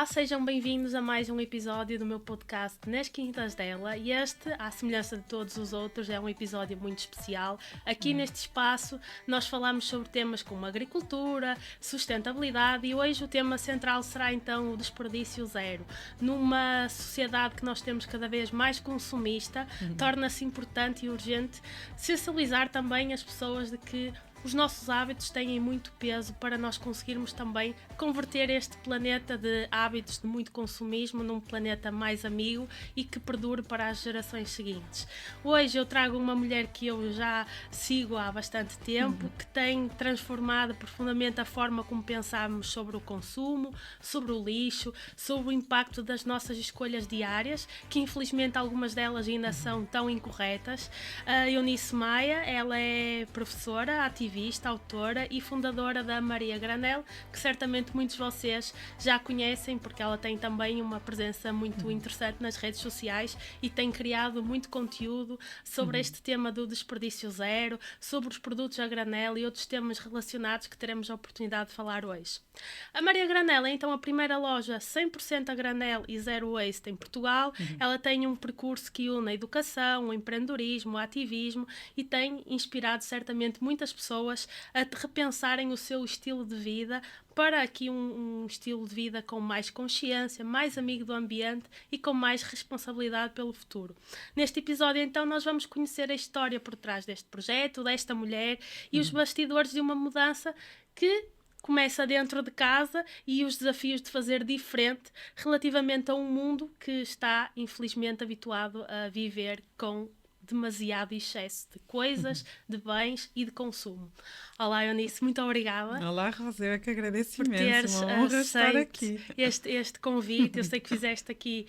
Olá, sejam bem-vindos a mais um episódio do meu podcast Nas Quintas dela. E este, à semelhança de todos os outros, é um episódio muito especial. Aqui neste espaço nós falamos sobre temas como agricultura, sustentabilidade, e hoje o tema central será então o desperdício zero. Numa sociedade que nós temos cada vez mais consumista, torna-se importante e urgente sensibilizar também as pessoas de que os nossos hábitos têm muito peso para nós conseguirmos também converter este planeta de hábitos de muito consumismo num planeta mais amigo e que perdure para as gerações seguintes. Hoje eu trago uma mulher que eu já sigo há bastante tempo, que tem transformado profundamente a forma como pensamos sobre o consumo, sobre o lixo, sobre o impacto das nossas escolhas diárias, que infelizmente algumas delas ainda são tão incorretas. A Eunice Maia, ela é professora, ativista, autora e fundadora da Maria Granel, que certamente muitos de vocês já conhecem porque ela tem também uma presença muito interessante nas redes sociais e tem criado muito conteúdo sobre este tema do desperdício zero, sobre os produtos a granel e outros temas relacionados que teremos a oportunidade de falar hoje. A Maria Granel é então a primeira loja 100% a granel e zero waste em Portugal. Ela tem um percurso que une a educação, o empreendedorismo, o ativismo e tem inspirado certamente muitas pessoas a repensarem o seu estilo de vida para aqui um estilo de vida com mais consciência, mais amigo do ambiente e com mais responsabilidade pelo futuro. Neste episódio, então, nós vamos conhecer a história por trás deste projeto, desta mulher e os bastidores de uma mudança que começa dentro de casa e os desafios de fazer diferente relativamente a um mundo que está, infelizmente, habituado a viver com demasiado excesso de coisas, de bens e de consumo. Olá, Eunice, muito obrigada. Olá, Rosa, eu é que agradeço por imenso, teres uma honra estar aqui. Este convite. Eu sei que fizeste aqui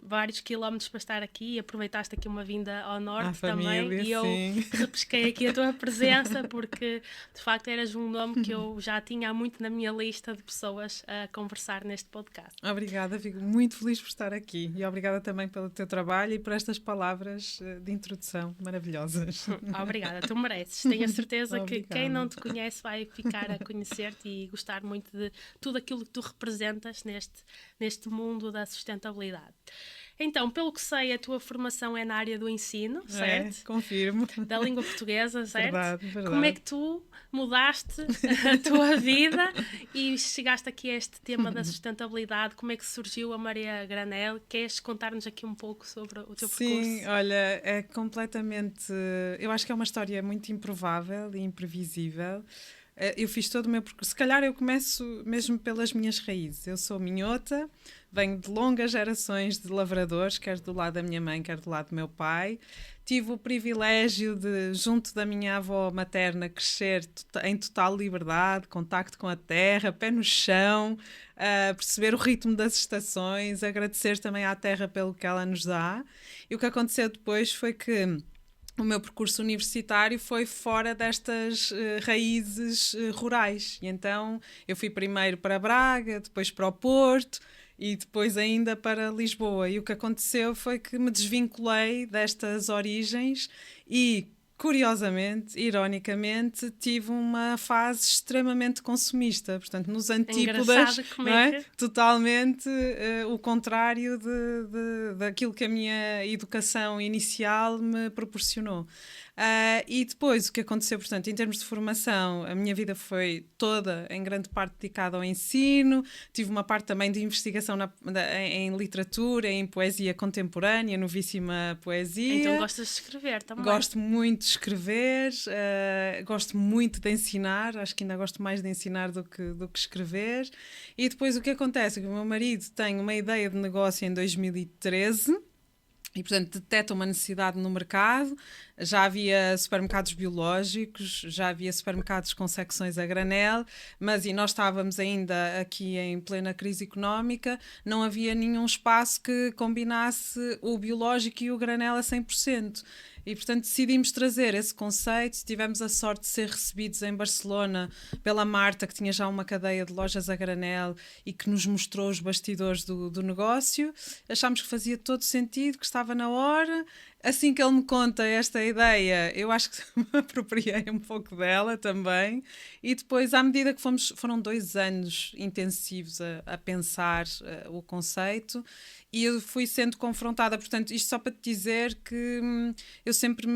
vários quilómetros para estar aqui e aproveitaste aqui uma vinda ao norte família, também, e eu repesquei aqui a tua presença porque de facto eras um nome que eu já tinha há muito na minha lista de pessoas a conversar neste podcast. Obrigada, fico muito feliz por estar aqui e obrigada também pelo teu trabalho e por estas palavras de introdução maravilhosas. Obrigada, tu mereces. Tenho a certeza que quem não te conhece vai ficar a conhecer-te e gostar muito de tudo aquilo que tu representas neste mundo da sustentabilidade. Então, pelo que sei, a tua formação é na área do ensino, certo? Confirmo. Da língua portuguesa, certo? Verdade. Como é que tu mudaste a tua vida e chegaste aqui a este tema da sustentabilidade? Como é que surgiu a Maria Granel? Queres contar-nos aqui um pouco sobre o teu percurso? Sim, olha, é completamente... Eu acho que é uma história muito improvável e imprevisível. Eu fiz todo o meu percurso. Se calhar eu começo mesmo pelas minhas raízes. Eu sou minhota, venho de longas gerações de lavradores, quer do lado da minha mãe, quer do lado do meu pai. Tive o privilégio de, junto da minha avó materna, crescer em total liberdade, contacto com a terra, pé no chão, perceber o ritmo das estações, agradecer também à terra pelo que ela nos dá. E o que aconteceu depois foi que o meu percurso universitário foi fora destas raízes rurais. E então eu fui primeiro para Braga, depois para o Porto e depois ainda para Lisboa. E o que aconteceu foi que me desvinculei destas origens e, curiosamente, ironicamente, tive uma fase extremamente consumista. Portanto, nos antípodas, como é que... totalmente o contrário daquilo que a minha educação inicial me proporcionou. E depois o que aconteceu, portanto, em termos de formação, a minha vida foi toda, em grande parte, dedicada ao ensino. Tive uma parte também de investigação em literatura, em poesia contemporânea, novíssima poesia. Então gostas de escrever também? Gosto muito de escrever, gosto muito de ensinar, acho que ainda gosto mais de ensinar do que escrever. E depois o que acontece é que o meu marido tem uma ideia de negócio em 2013 e, portanto, detecta uma necessidade no mercado. Já havia supermercados biológicos, já havia supermercados com secções a granel, mas e nós estávamos ainda aqui em plena crise económica, não havia nenhum espaço que combinasse o biológico e o granel a 100%. E, portanto, decidimos trazer esse conceito. Tivemos a sorte de ser recebidos em Barcelona pela Marta, que tinha já uma cadeia de lojas a granel e que nos mostrou os bastidores do negócio. Achámos que fazia todo sentido, que estava na hora. assim que ele me conta esta ideia, eu acho que me apropriei um pouco dela também. E depois, à medida que foram 2 anos intensivos a pensar o conceito, e eu fui sendo confrontada. Portanto, isto só para te dizer que eu sempre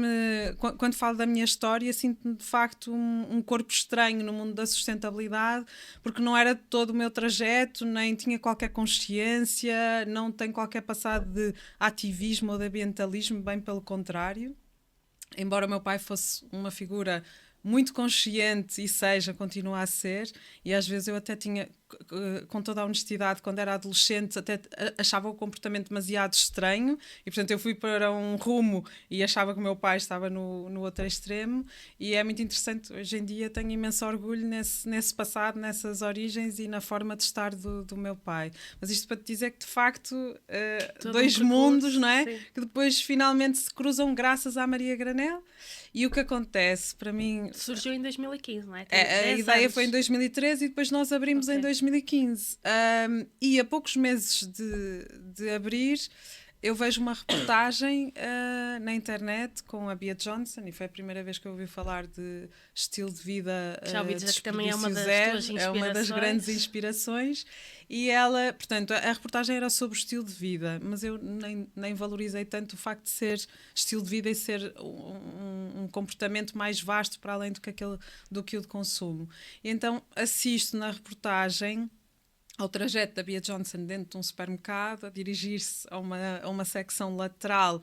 quando falo da minha história, sinto-me de facto um corpo estranho no mundo da sustentabilidade, porque não era todo o meu trajeto, nem tinha qualquer consciência, não tenho qualquer passado de ativismo ou de ambientalismo, bem pelo contrário. Embora o meu pai fosse uma figura muito consciente e continua a ser, e às vezes eu até tinha, com toda a honestidade, quando era adolescente, até achava o comportamento demasiado estranho, e portanto eu fui para um rumo e achava que o meu pai estava no outro extremo, e é muito interessante. Hoje em dia tenho imenso orgulho nesse passado, nessas origens e na forma de estar do meu pai. Mas isto para te dizer que de facto dois mundos, não é? Sim. Que depois finalmente se cruzam graças à Maria Granel. E o que acontece para mim... Surgiu em 2015, não é? A ideia foi em 2013 e depois nós abrimos em 2015. E a poucos meses de abrir, eu vejo uma reportagem na internet com a Bea Johnson, e foi a primeira vez que eu ouvi falar de estilo de vida já ouvi dizer que também é uma das zero, tuas inspirações. é uma das grandes inspirações. E ela, portanto, a reportagem era sobre o estilo de vida, mas eu nem valorizei tanto o facto de ser estilo de vida e ser um comportamento mais vasto para além do que o de consumo. E então assisto na reportagem ao trajeto da Bea Johnson dentro de um supermercado, a dirigir-se a uma secção lateral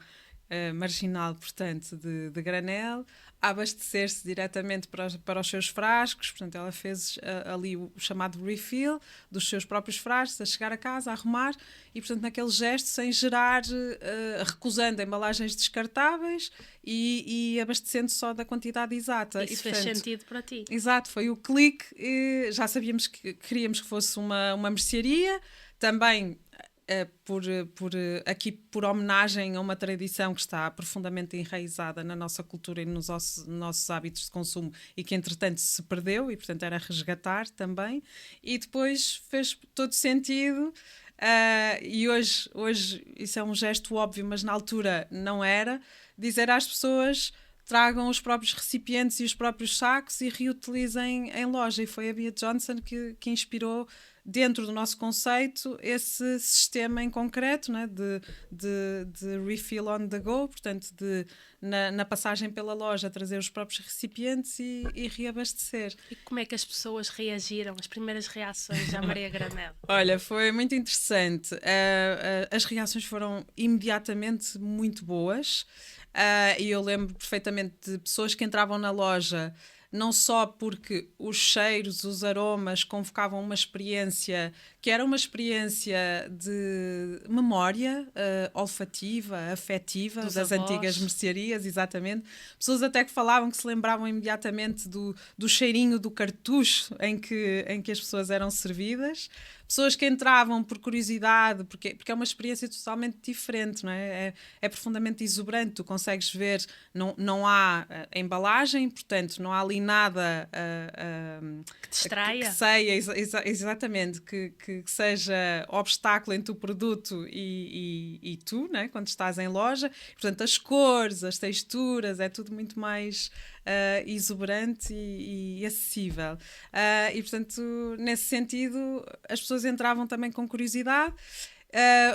marginal, portanto, de granel, a abastecer-se diretamente para os seus frascos. Portanto, ela fez ali o chamado refill dos seus próprios frascos, a chegar a casa, a arrumar, e, portanto, naquele gesto, sem gerar, recusando embalagens descartáveis e abastecendo só da quantidade exata. Isso fez sentido para ti. Exato, foi o clique. Já sabíamos que queríamos que fosse uma mercearia, também por homenagem a uma tradição que está profundamente enraizada na nossa cultura e nos nossos hábitos de consumo, e que entretanto se perdeu, e portanto era resgatar também. E depois fez todo sentido. E hoje isso é um gesto óbvio, mas na altura não era, dizer às pessoas: tragam os próprios recipientes e os próprios sacos e reutilizem em loja. E foi a Bea Johnson que inspirou, dentro do nosso conceito, esse sistema em concreto, né, de refill on the go, portanto, na passagem pela loja, trazer os próprios recipientes e reabastecer. E como é que as pessoas reagiram, as primeiras reações à Maria Granel? Olha, foi muito interessante. As reações foram imediatamente muito boas, e eu lembro perfeitamente de pessoas que entravam na loja não só porque os cheiros, os aromas convocavam uma experiência que era uma experiência de memória olfativa, afetiva, das avós, antigas mercearias, exatamente. Pessoas até que falavam que se lembravam imediatamente do cheirinho do cartucho em que as pessoas eram servidas. Pessoas que entravam por curiosidade, porque é uma experiência totalmente diferente, não é? É profundamente exuberante. Tu consegues ver, não há embalagem, portanto, não há ali nada que distraia. Que saia, exatamente, que seja obstáculo entre o produto e tu, né? Quando estás em loja. Portanto, as cores, as texturas, é tudo muito mais exuberante e acessível. E, portanto, nesse sentido, as pessoas entravam também com curiosidade.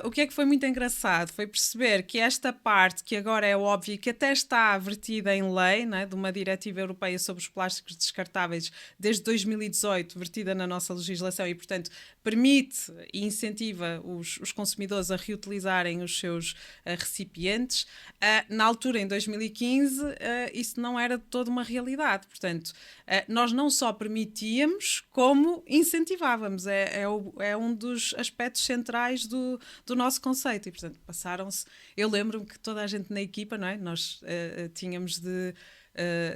O que é que foi muito engraçado foi perceber que esta parte, que agora é óbvia, que até está vertida em lei, né, de uma diretiva europeia sobre os plásticos descartáveis desde 2018, vertida na nossa legislação, e portanto permite e incentiva os consumidores a reutilizarem os seus recipientes. Na altura, em 2015, isso não era de toda uma realidade. Portanto, nós não só permitíamos, como incentivávamos. É um dos aspectos centrais do nosso conceito. E, portanto, passaram-se... Eu lembro-me que toda a gente na equipa, não é? Nós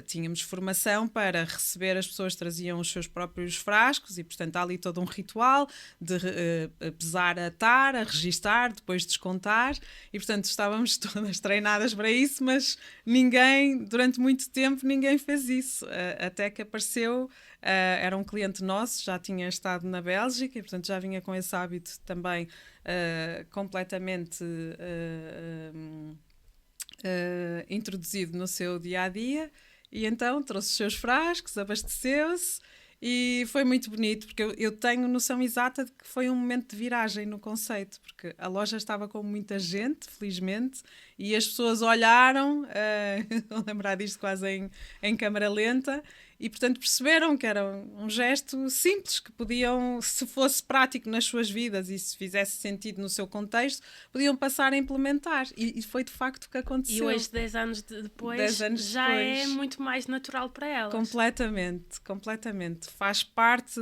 tínhamos formação para receber, as pessoas traziam os seus próprios frascos e, portanto, há ali todo um ritual de pesar a tar, a registar, depois descontar, e, portanto, estávamos todas treinadas para isso, mas durante muito tempo, ninguém fez isso, até que apareceu, era um cliente nosso, já tinha estado na Bélgica e, portanto, já vinha com esse hábito também completamente... introduzido no seu dia-a-dia, e então trouxe os seus frascos, abasteceu-se, e foi muito bonito, porque eu tenho noção exata de que foi um momento de viragem no conceito, porque a loja estava com muita gente, felizmente, e as pessoas olharam, vou lembrar disto quase em câmara lenta, e portanto perceberam que era um gesto simples, que podiam, se fosse prático nas suas vidas e se fizesse sentido no seu contexto, podiam passar a implementar, e foi de facto o que aconteceu. E hoje, 10 anos depois, já é muito mais natural para elas. Completamente, completamente. Faz parte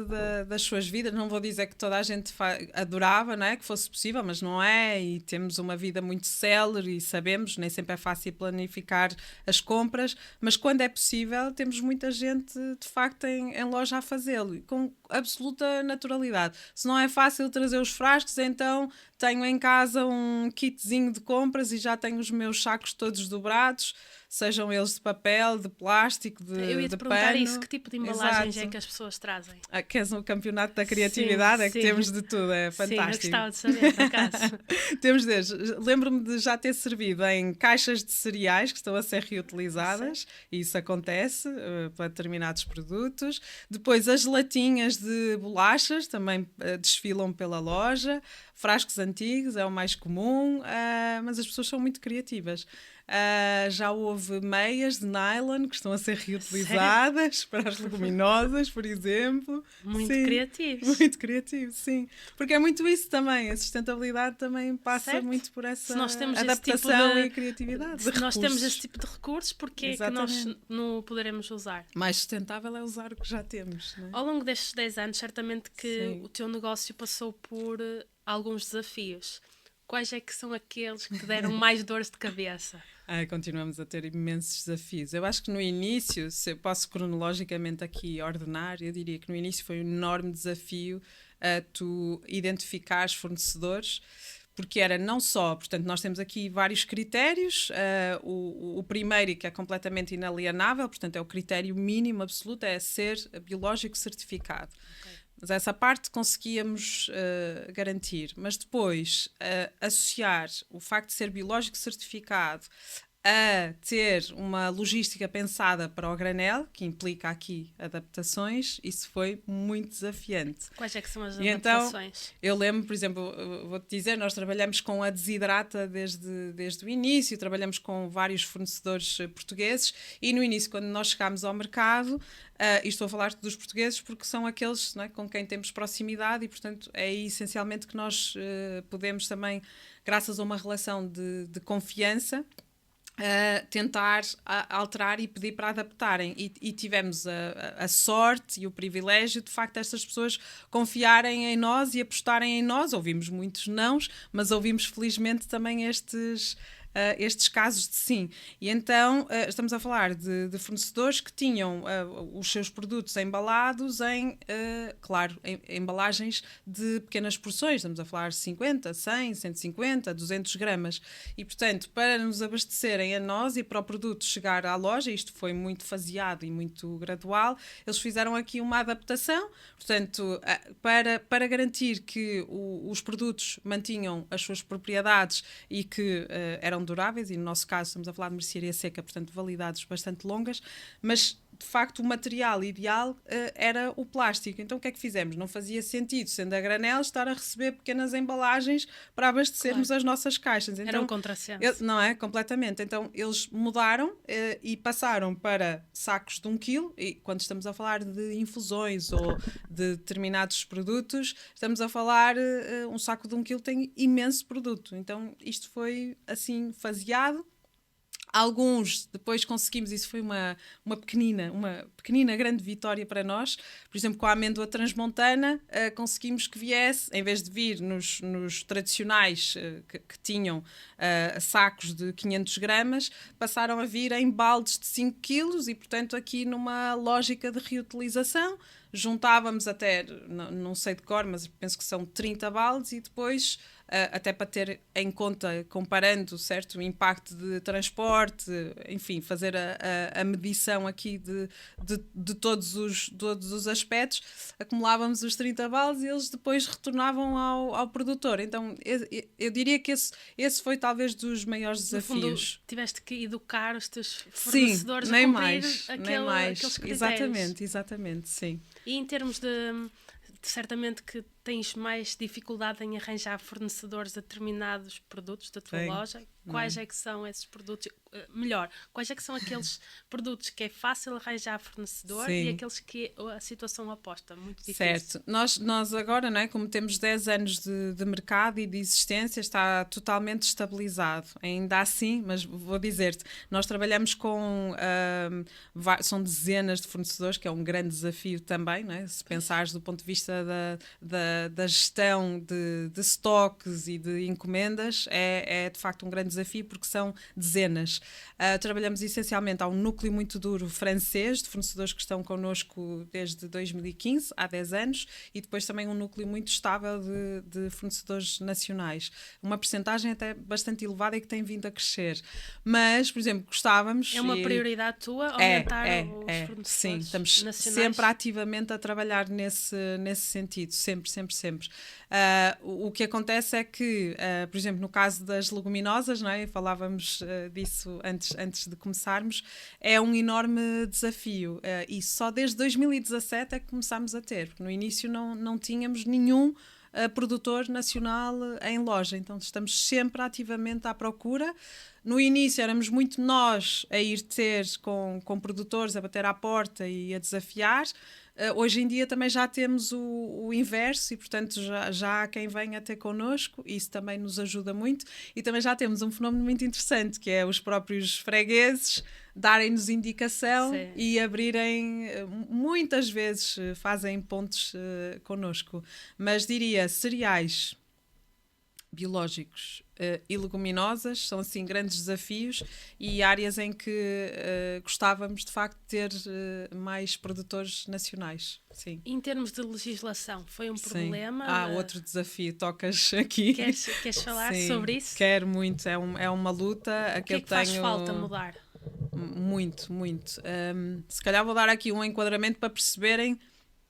das suas vidas. Não vou dizer que toda a gente adorava, não é? Que fosse possível, mas não é, e temos uma vida muito célere e sabemos, nem sempre é fácil planificar as compras, mas quando é possível temos muita gente de facto em loja a fazê-lo, com absoluta naturalidade. Se não é fácil trazer os frascos, então tenho em casa um kitzinho de compras e já tenho os meus sacos todos dobrados, sejam eles de papel, de plástico, de pano. Eu ia-te perguntar isso, que tipo de embalagens é que as pessoas trazem? Queres um campeonato da criatividade? Sim, é que temos de tudo, é fantástico. Sim, eu gostava de saber, por acaso. Temos desde, lembro-me de já ter servido em caixas de cereais que estão a ser reutilizadas, e isso acontece para determinados produtos. Depois as latinhas de bolachas também desfilam pela loja, frascos antigos é o mais comum, mas as pessoas são muito criativas. Já houve meias de nylon que estão a ser reutilizadas. Sério? Para as leguminosas, por exemplo. Muito criativos. Muito criativos, sim. Porque é muito isso também, a sustentabilidade também passa muito por essa adaptação e criatividade. Se nós temos esse tipo de recursos, porque é que nós não o poderemos usar? Mais sustentável é usar o que já temos. Não é? Ao longo destes 10 anos, certamente que o teu negócio passou por alguns desafios. Quais é que são aqueles que deram mais dores de cabeça? Continuamos a ter imensos desafios. Eu acho que no início, se eu posso cronologicamente aqui ordenar, eu diria que no início foi um enorme desafio tu identificares fornecedores, porque era não só, portanto, nós temos aqui vários critérios, o primeiro, e que é completamente inalienável, portanto, é o critério mínimo absoluto, é ser biológico certificado. Okay. Mas essa parte conseguíamos garantir. Mas depois, associar o facto de ser biológico certificado a ter uma logística pensada para o granel, que implica aqui adaptações, isso foi muito desafiante. Quais é que são as adaptações? Então, eu lembro, por exemplo, vou-te dizer, nós trabalhamos com a Desidrata desde o início, trabalhamos com vários fornecedores portugueses, e no início, quando nós chegámos ao mercado, e estou a falar dos portugueses porque são aqueles, não é, com quem temos proximidade, e portanto é aí essencialmente que nós podemos também, graças a uma relação de confiança, tentar alterar e pedir para adaptarem, e tivemos a sorte e o privilégio de facto destas pessoas confiarem em nós e apostarem em nós. Ouvimos muitos nãos, mas ouvimos felizmente também estes casos de sim. E então estamos a falar de fornecedores que tinham os seus produtos embalados em embalagens de pequenas porções. Estamos a falar de 50, 100, 150, 200 gramas. E, portanto, para nos abastecerem a nós e para o produto chegar à loja, isto foi muito faseado e muito gradual, eles fizeram aqui uma adaptação. Portanto, para garantir que os produtos mantinham as suas propriedades e que eram duráveis, e no nosso caso estamos a falar de mercearia seca, portanto validades bastante longas, mas de facto o material ideal era o plástico. Então o que é que fizemos? Não fazia sentido, sendo a granel, estar a receber pequenas embalagens para abastecermos as nossas caixas. Então, era um contrassenso. Não é? Completamente. Então eles mudaram e passaram para sacos de 1 kg, e quando estamos a falar de infusões ou de determinados produtos, estamos a falar um saco de 1 kg tem imenso produto. Então isto foi assim faseado. Alguns depois conseguimos, isso foi uma pequenina grande vitória para nós. Por exemplo, com a amêndoa transmontana, conseguimos que viesse, em vez de vir nos tradicionais que tinham sacos de 500 gramas, passaram a vir em baldes de 5 quilos, e portanto aqui numa lógica de reutilização, juntávamos até, não sei de cor, mas penso que são 30 baldes, e depois até para ter em conta, comparando, certo, o impacto de transporte, enfim, fazer a medição aqui de todos os aspectos, acumulávamos os 30 vales e eles depois retornavam ao produtor. Então, eu diria que esse foi talvez dos maiores desafios. No fundo, tiveste que educar os teus fornecedores nem a cumprir mais, nem mais. aqueles critérios. Exatamente, sim. E em termos de certamente que tens mais dificuldade em arranjar fornecedores de determinados produtos da tua loja. Quais é que são esses produtos? Melhor, quais é que são aqueles produtos que é fácil arranjar fornecedor e aqueles que a situação oposta, muito difícil? Certo. Nós agora, não é, como temos 10 anos de mercado e de existência, está totalmente estabilizado. Ainda assim, mas vou dizer-te, nós trabalhamos com são dezenas de fornecedores, que é um grande desafio também, não é? Se pensares do ponto de vista da gestão de estoques e de encomendas, é de facto um grande desafio porque são dezenas. Trabalhamos essencialmente, há um núcleo muito duro francês de fornecedores que estão connosco desde 2015, há 10 anos, e depois também um núcleo muito estável de fornecedores nacionais. Uma percentagem até bastante elevada e que tem vindo a crescer. Mas, por exemplo, gostávamos... É uma prioridade tua aumentar os fornecedores sim, estamos nacionais? sempre ativamente a trabalhar nesse sentido, sempre. O que acontece é que, por exemplo, no caso das leguminosas, não é? Falávamos disso antes de começarmos, é um enorme desafio e só desde 2017 é que começámos a ter, porque no início não tínhamos nenhum produtor nacional em loja, então estamos sempre ativamente à procura. No início éramos muito nós a ir ter com produtores, a bater à porta e a desafiar. Hoje em dia também já temos o inverso e, portanto, já há quem venha ter connosco, isso também nos ajuda muito. E também já temos um fenómeno muito interessante, que é os próprios fregueses darem-nos indicação e abrirem, muitas vezes fazem pontos connosco. Mas diria, cereais, biológicos e leguminosas são assim grandes desafios e áreas em que gostávamos de facto de ter mais produtores nacionais. Sim. Em termos de legislação, foi um problema? Outro desafio, tocas aqui. Queres falar sobre isso? Quero muito, é uma luta. O que é que faz falta mudar? Muito. Se calhar vou dar aqui um enquadramento para perceberem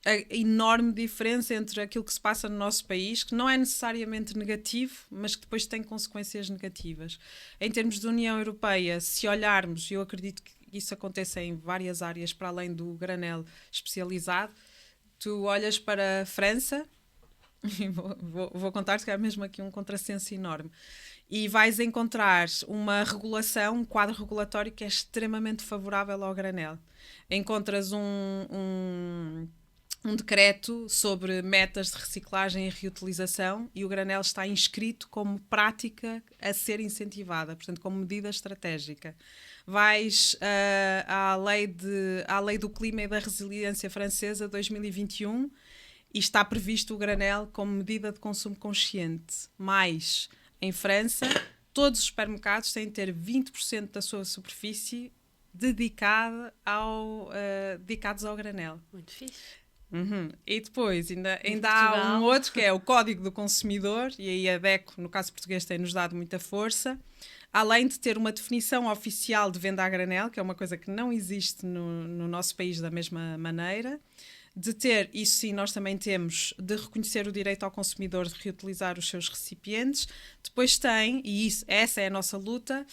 a enorme diferença entre aquilo que se passa no nosso país, que não é necessariamente negativo, mas que depois tem consequências negativas. Em termos de União Europeia, se olharmos, eu acredito que isso aconteça em várias áreas para além do granel especializado, tu olhas para a França, e vou contar-te que é mesmo aqui um contrassenso enorme, e vais encontrar uma regulação, um quadro regulatório que é extremamente favorável ao granel. Encontras um decreto sobre metas de reciclagem e reutilização e o granel está inscrito como prática a ser incentivada, portanto, como medida estratégica. Vais à lei do clima e da resiliência francesa 2021 e está previsto o granel como medida de consumo consciente. Mais, em França, todos os supermercados têm de ter 20% da sua superfície dedicados ao granel. Muito fixe. E depois ainda há um outro que é o Código do Consumidor, e aí a DECO, no caso português, tem-nos dado muita força, além de ter uma definição oficial de venda a granel, que é uma coisa que não existe no nosso país da mesma maneira, de ter, isso sim nós também temos, de reconhecer o direito ao consumidor de reutilizar os seus recipientes. Depois tem, e essa é a nossa luta,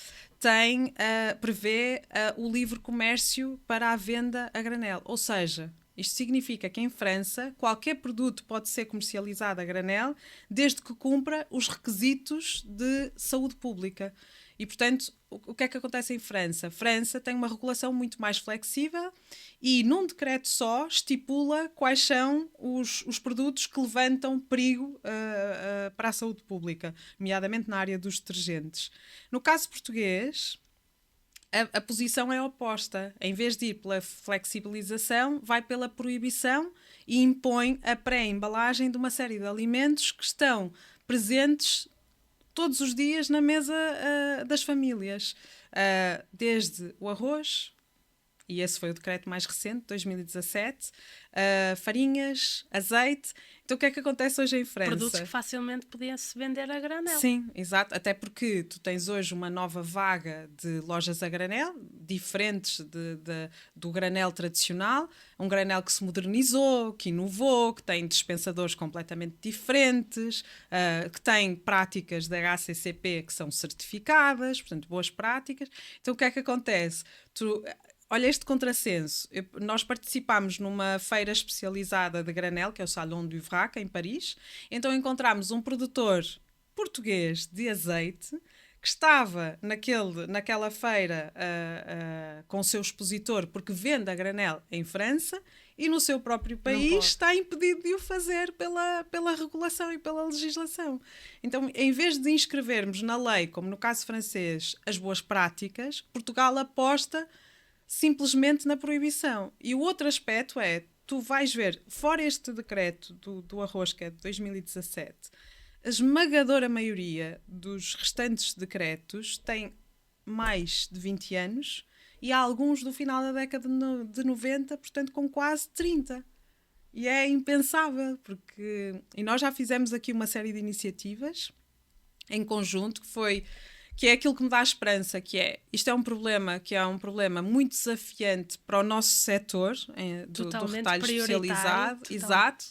prevê o livre comércio para a venda a granel, ou seja, isto significa que em França qualquer produto pode ser comercializado a granel desde que cumpra os requisitos de saúde pública. E, portanto, o que é que acontece em França? França tem uma regulação muito mais flexível e, num decreto só, estipula quais são os produtos que levantam perigo para a saúde pública, nomeadamente na área dos detergentes. No caso português, a posição é oposta. Em vez de ir pela flexibilização, vai pela proibição e impõe a pré-embalagem de uma série de alimentos que estão presentes todos os dias na mesa das famílias. Desde o arroz e esse foi o decreto mais recente, 2017, farinhas, azeite. Então o que é que acontece hoje em França? Produtos que facilmente podiam-se vender a granel. Sim, exato, até porque tu tens hoje uma nova vaga de lojas a granel, diferentes do granel tradicional, um granel que se modernizou, que inovou, que tem dispensadores completamente diferentes, que tem práticas da HACCP que são certificadas, portanto boas práticas. Então o que é que acontece? Olha este contrassenso. Nós participámos numa feira especializada de granel, que é o Salon du Vrac, em Paris. Então encontramos um produtor português de azeite que estava naquela feira com o seu expositor, porque vende a granel em França, e no seu próprio país está impedido de o fazer pela regulação e pela legislação. Então, em vez de inscrevermos na lei, como no caso francês, as boas práticas, Portugal aposta simplesmente na proibição. E o outro aspecto é, tu vais ver, fora este decreto do arroz, que é de 2017, a esmagadora maioria dos restantes decretos tem mais de 20 anos e há alguns do final da década de 90, portanto com quase 30. E é impensável, porque... E nós já fizemos aqui uma série de iniciativas em conjunto, que é aquilo que me dá esperança, isto é um problema muito desafiante para o nosso setor do retalho especializado, exato,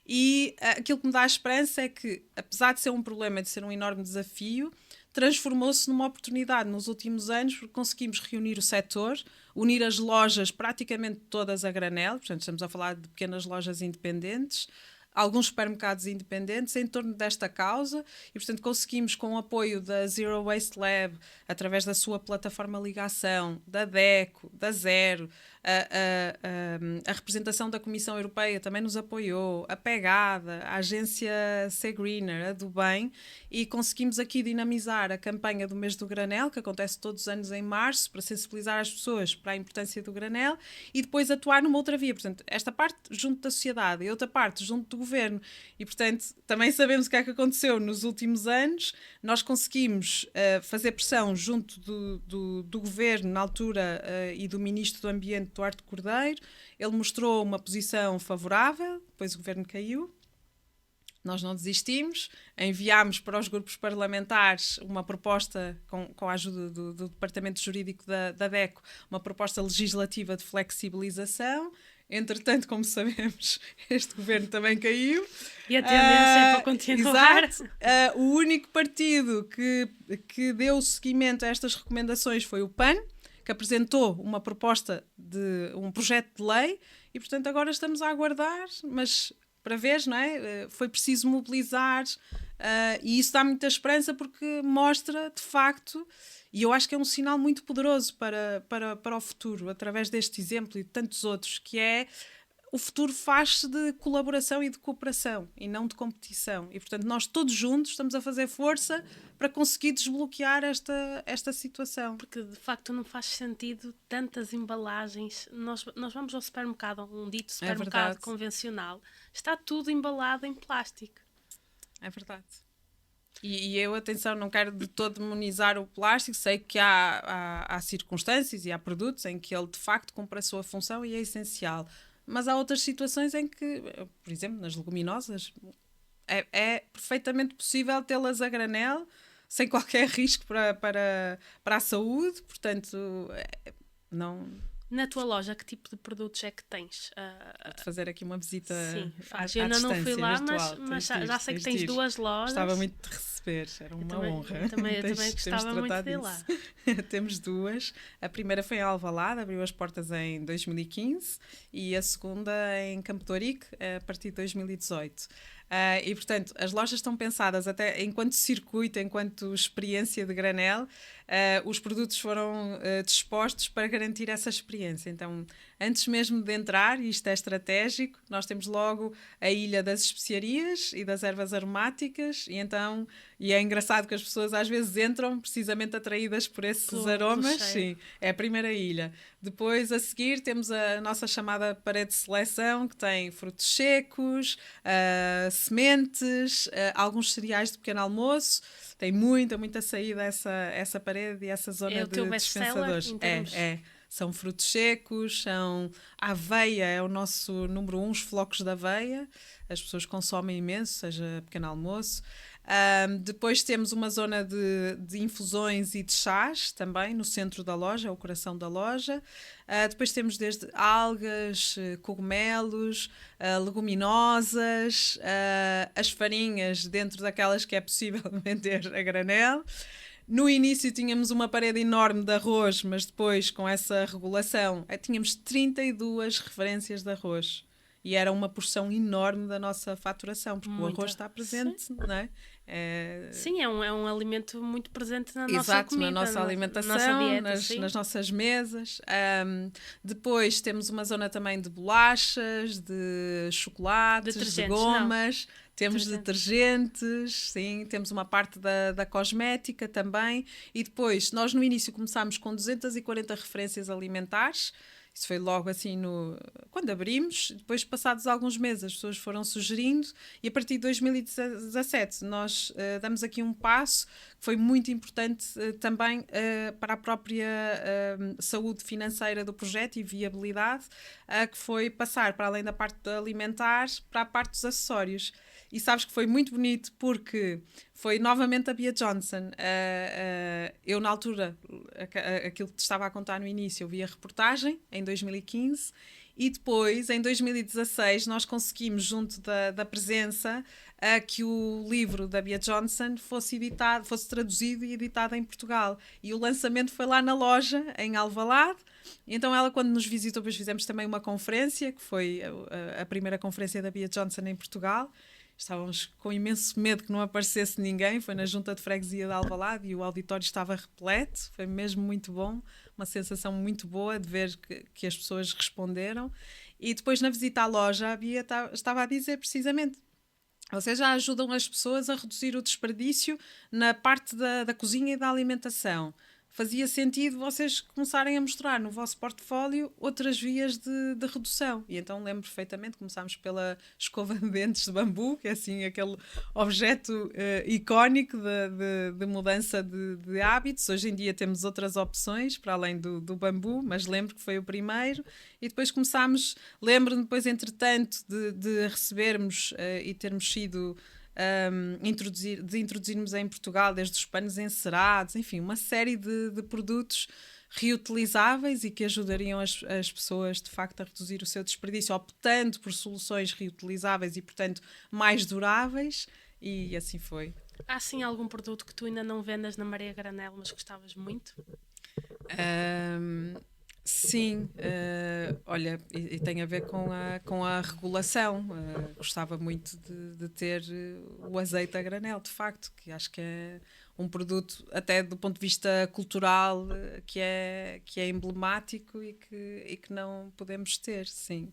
e aquilo que me dá esperança é que, apesar de ser um problema, de ser um enorme desafio, transformou-se numa oportunidade nos últimos anos, porque conseguimos reunir o setor, unir as lojas praticamente todas a granel, portanto estamos a falar de pequenas lojas independentes, alguns supermercados independentes em torno desta causa, e portanto conseguimos, com o apoio da Zero Waste Lab, através da sua plataforma ligação, da DECO, da Zero, a representação da Comissão Europeia também nos apoiou, a Pegada, a agência C-Greener, a do Bem, e conseguimos aqui dinamizar a campanha do mês do granel, que acontece todos os anos em março, para sensibilizar as pessoas para a importância do granel, e depois atuar numa outra via. Portanto, esta parte junto da sociedade e outra parte junto do governo. E, portanto, também sabemos o que é que aconteceu nos últimos anos. Nós conseguimos fazer pressão junto do governo, na altura, e do Ministro do Ambiente, Duarte Cordeiro. Ele mostrou uma posição favorável, depois o governo caiu. Nós não desistimos, enviámos para os grupos parlamentares uma proposta, com a ajuda do Departamento Jurídico da DECO, uma proposta legislativa de flexibilização. Entretanto, como sabemos, este governo também caiu. E a tendência é para continuar. Exato. O único partido que deu seguimento a estas recomendações foi o PAN, que apresentou uma proposta um projeto de lei, e portanto agora estamos a aguardar, mas para ver, não é? Foi preciso mobilizar, e isso dá muita esperança, porque mostra de facto, e eu acho que é um sinal muito poderoso para o futuro, através deste exemplo e de tantos outros, que é: o futuro faz-se de colaboração e de cooperação, e não de competição. E, portanto, nós todos juntos estamos a fazer força para conseguir desbloquear esta situação. Porque, de facto, não faz sentido tantas embalagens. Nós vamos ao supermercado, um dito supermercado convencional, está tudo embalado em plástico. É verdade. E eu, atenção, não quero de todo demonizar o plástico, sei que há circunstâncias e há produtos em que ele, de facto, cumpre a sua função e é essencial. Mas há outras situações em que, por exemplo, nas leguminosas, é perfeitamente possível tê-las a granel, sem qualquer risco para a saúde. Portanto, não... Na tua loja, que tipo de produtos é que tens? Vou-te fazer aqui uma visita. Sim, faz. Eu ainda não fui lá, virtual. mas já sei que tens duas lojas. Gostava muito de receber, era uma honra. Eu também gostava muito de ir lá. Temos duas. A primeira foi em Alvalade, abriu as portas em 2015, e a segunda em Campo de Ourique, a partir de 2018. E, portanto, as lojas estão pensadas até enquanto circuito, enquanto experiência de granel. Os produtos foram dispostos para garantir essa experiência. Então, antes mesmo de entrar, e isto é estratégico, nós temos logo a ilha das especiarias e das ervas aromáticas, e é engraçado que as pessoas às vezes entram precisamente atraídas por esses aromas. Sim, é a primeira ilha. Depois, a seguir, temos a nossa chamada parede de seleção, que tem frutos secos, sementes, alguns cereais de pequeno almoço. Tem muita saída essa parede e essa zona de dispensadores. São frutos secos, a aveia é o nosso número 1, os flocos de aveia. As pessoas consomem imenso, seja pequeno almoço. Depois temos uma zona de infusões e de chás também no centro da loja, é o coração da loja. Depois temos desde algas, cogumelos, leguminosas, as farinhas dentro daquelas que é possível vender a granel. No início tínhamos uma parede enorme de arroz, mas depois, com essa regulação, tínhamos 32 referências de arroz. E era uma porção enorme da nossa faturação, porque o arroz está presente, sim, não é? Sim, é um alimento muito presente na Exato, nossa comida, na nossa alimentação, nossa dieta, nas nossas mesas. Depois temos uma zona também de bolachas, de chocolates, de gomas. Não. Temos detergentes, sim, temos uma parte da cosmética também. E depois, nós no início começámos com 240 referências alimentares. Isso foi logo assim quando abrimos. Depois, passados alguns meses, as pessoas foram sugerindo, e a partir de 2017 nós damos aqui um passo que foi muito importante também para a própria saúde financeira do projeto e viabilidade, que foi passar para além da parte alimentar para a parte dos acessórios. E sabes que foi muito bonito porque foi novamente a Bia Johnson. Eu, na altura, aquilo que te estava a contar no início, eu vi a reportagem em 2015 e depois, em 2016, nós conseguimos, junto da presença, que o livro da Bia Johnson fosse traduzido e editado em Portugal. E o lançamento foi lá na loja, em Alvalade. Então ela, quando nos visitou, depois fizemos também uma conferência, que foi a primeira conferência da Bia Johnson em Portugal. Estávamos com imenso medo que não aparecesse ninguém. Foi na junta de freguesia de Alvalade e o auditório estava repleto. Foi mesmo muito bom, uma sensação muito boa de ver que as pessoas responderam. E depois, na visita à loja, a Bia estava a dizer precisamente: vocês já ajudam as pessoas a reduzir o desperdício na parte da cozinha e da alimentação. Fazia sentido vocês começarem a mostrar no vosso portfólio outras vias de redução. E então lembro perfeitamente, começámos pela escova de dentes de bambu, que é assim aquele objeto icónico de mudança de hábitos. Hoje em dia temos outras opções para além do bambu, mas lembro que foi o primeiro. E depois começámos, lembro-me depois, entretanto, de recebermos e termos sido... de introduzirmos em Portugal desde os panos encerados, enfim, uma série de produtos reutilizáveis e que ajudariam as pessoas de facto a reduzir o seu desperdício, optando por soluções reutilizáveis e portanto mais duráveis, e assim foi. Há sim algum produto que tu ainda não vendas na Maria Granel, mas gostavas muito? Sim, olha, e tem a ver com a regulação. Gostava muito de ter o azeite a granel, de facto, que acho que é um produto, até do ponto de vista cultural, que é emblemático e que não podemos ter, sim.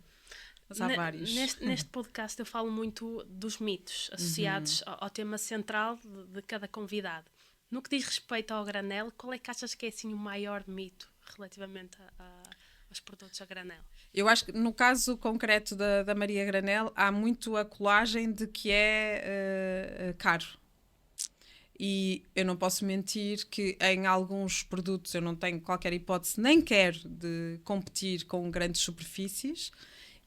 Mas há vários. Neste podcast eu falo muito dos mitos associados ao tema central de cada convidado. No que diz respeito ao granel, qual é que achas que é assim, o maior mito relativamente aos produtos a granel? Eu acho que no caso concreto da Maria Granel há muito a colagem de que é caro. E eu não posso mentir que em alguns produtos eu não tenho qualquer hipótese, nem quero, de competir com grandes superfícies.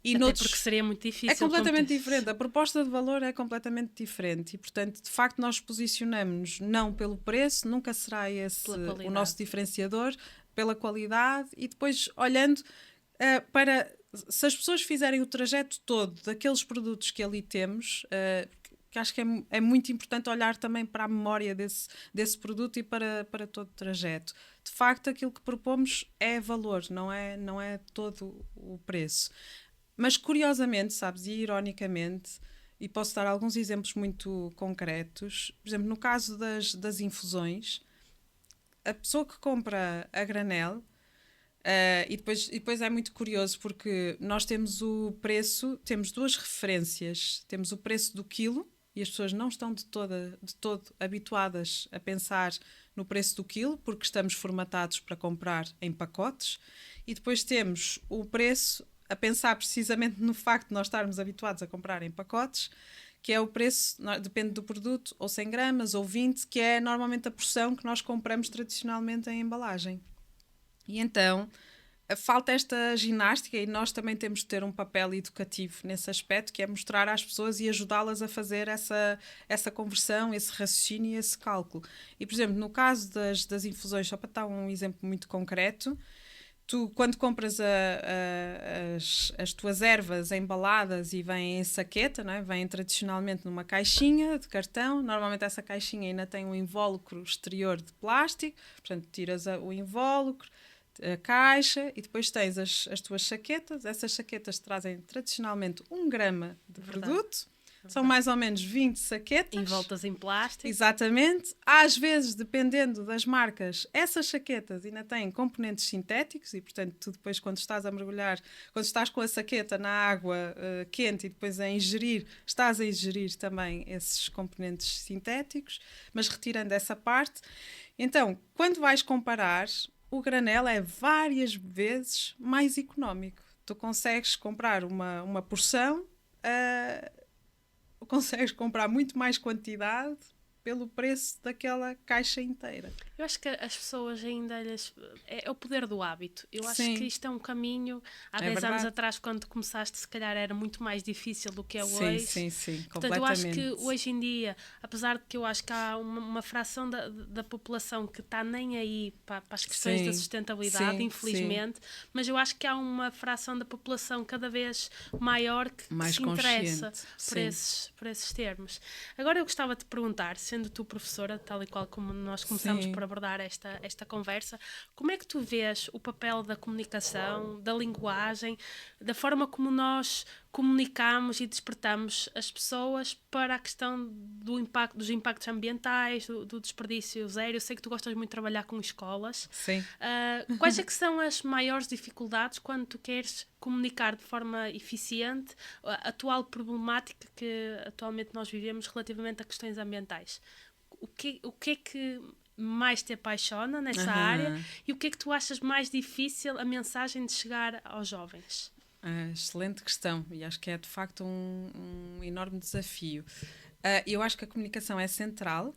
E até porque seria muito difícil. É completamente diferente. A proposta de valor é completamente diferente. E, portanto, de facto, nós posicionamos-nos não pelo preço, nunca será esse o nosso diferenciador, pela qualidade, e depois olhando para... Se as pessoas fizerem o trajeto todo daqueles produtos que ali temos... que acho que é muito importante olhar também para a memória desse produto e para todo o trajeto. De facto, aquilo que propomos é valor, não é todo o preço. Mas, curiosamente, sabes, e ironicamente, e posso dar alguns exemplos muito concretos, por exemplo, no caso das infusões, a pessoa que compra a granel, e depois é muito curioso porque nós temos o preço, temos duas referências, temos o preço do quilo, e as pessoas não estão de todo habituadas a pensar no preço do quilo, porque estamos formatados para comprar em pacotes, e depois temos o preço a pensar precisamente no facto de nós estarmos habituados a comprar em pacotes, que é o preço, depende do produto, ou 100 gramas ou 20, que é normalmente a porção que nós compramos tradicionalmente em embalagem. E então, falta esta ginástica e nós também temos de ter um papel educativo nesse aspecto, que é mostrar às pessoas e ajudá-las a fazer essa conversão, esse raciocínio e esse cálculo. E, por exemplo, no caso das infusões, só para dar um exemplo muito concreto, tu, quando compras as tuas ervas embaladas e vêm em saqueta, não é? Vêm tradicionalmente numa caixinha de cartão, normalmente essa caixinha ainda tem um invólucro exterior de plástico, portanto tiras o invólucro, a caixa e depois tens as tuas saquetas. Essas saquetas trazem tradicionalmente 1 grama de produto. São mais ou menos 20 saquetas. Envoltas em plástico. Exatamente. Às vezes, dependendo das marcas, essas saquetas ainda têm componentes sintéticos e, portanto, tu depois quando estás a mergulhar, quando estás com a saqueta na água quente e depois a ingerir, estás a ingerir também esses componentes sintéticos, mas retirando essa parte. Então, quando vais comparar, o granel é várias vezes mais económico. Tu consegues comprar uma porção, consegues comprar muito mais quantidade pelo preço daquela caixa inteira. Eu acho que as pessoas ainda é o poder do hábito. Eu acho Sim. que isto é um caminho. Há 10 anos atrás, quando começaste, se calhar era muito mais difícil do que é hoje. Sim, portanto, eu acho que hoje em dia, apesar de que eu acho que há uma fração da população que está nem aí para as questões da sustentabilidade, infelizmente, mas eu acho que há uma fração da população cada vez maior que mais se interessa por esses termos. Agora eu gostava de te perguntar, sendo tu professora, tal e qual como nós começamos por abordar esta conversa, como é que tu vês o papel da comunicação, da linguagem, da forma como nós comunicamos e despertamos as pessoas para a questão dos impactos ambientais, do desperdício zero? Eu sei que tu gostas muito de trabalhar com escolas. Sim. Quais é que são as maiores dificuldades quando tu queres comunicar de forma eficiente a atual problemática que atualmente nós vivemos relativamente a questões ambientais? O que é que mais te apaixona nessa área e o que é que tu achas mais difícil a mensagem de chegar aos jovens? Excelente questão e acho que é de facto um enorme desafio. Eu acho que a comunicação é central.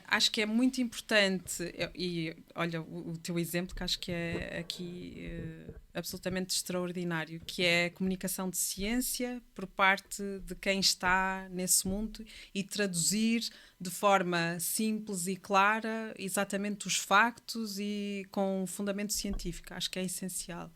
Acho que é muito importante e olha o teu exemplo que acho que é aqui absolutamente extraordinário, que é a comunicação de ciência por parte de quem está nesse mundo e traduzir de forma simples e clara exatamente os factos e com fundamento científico. Acho que é essencial.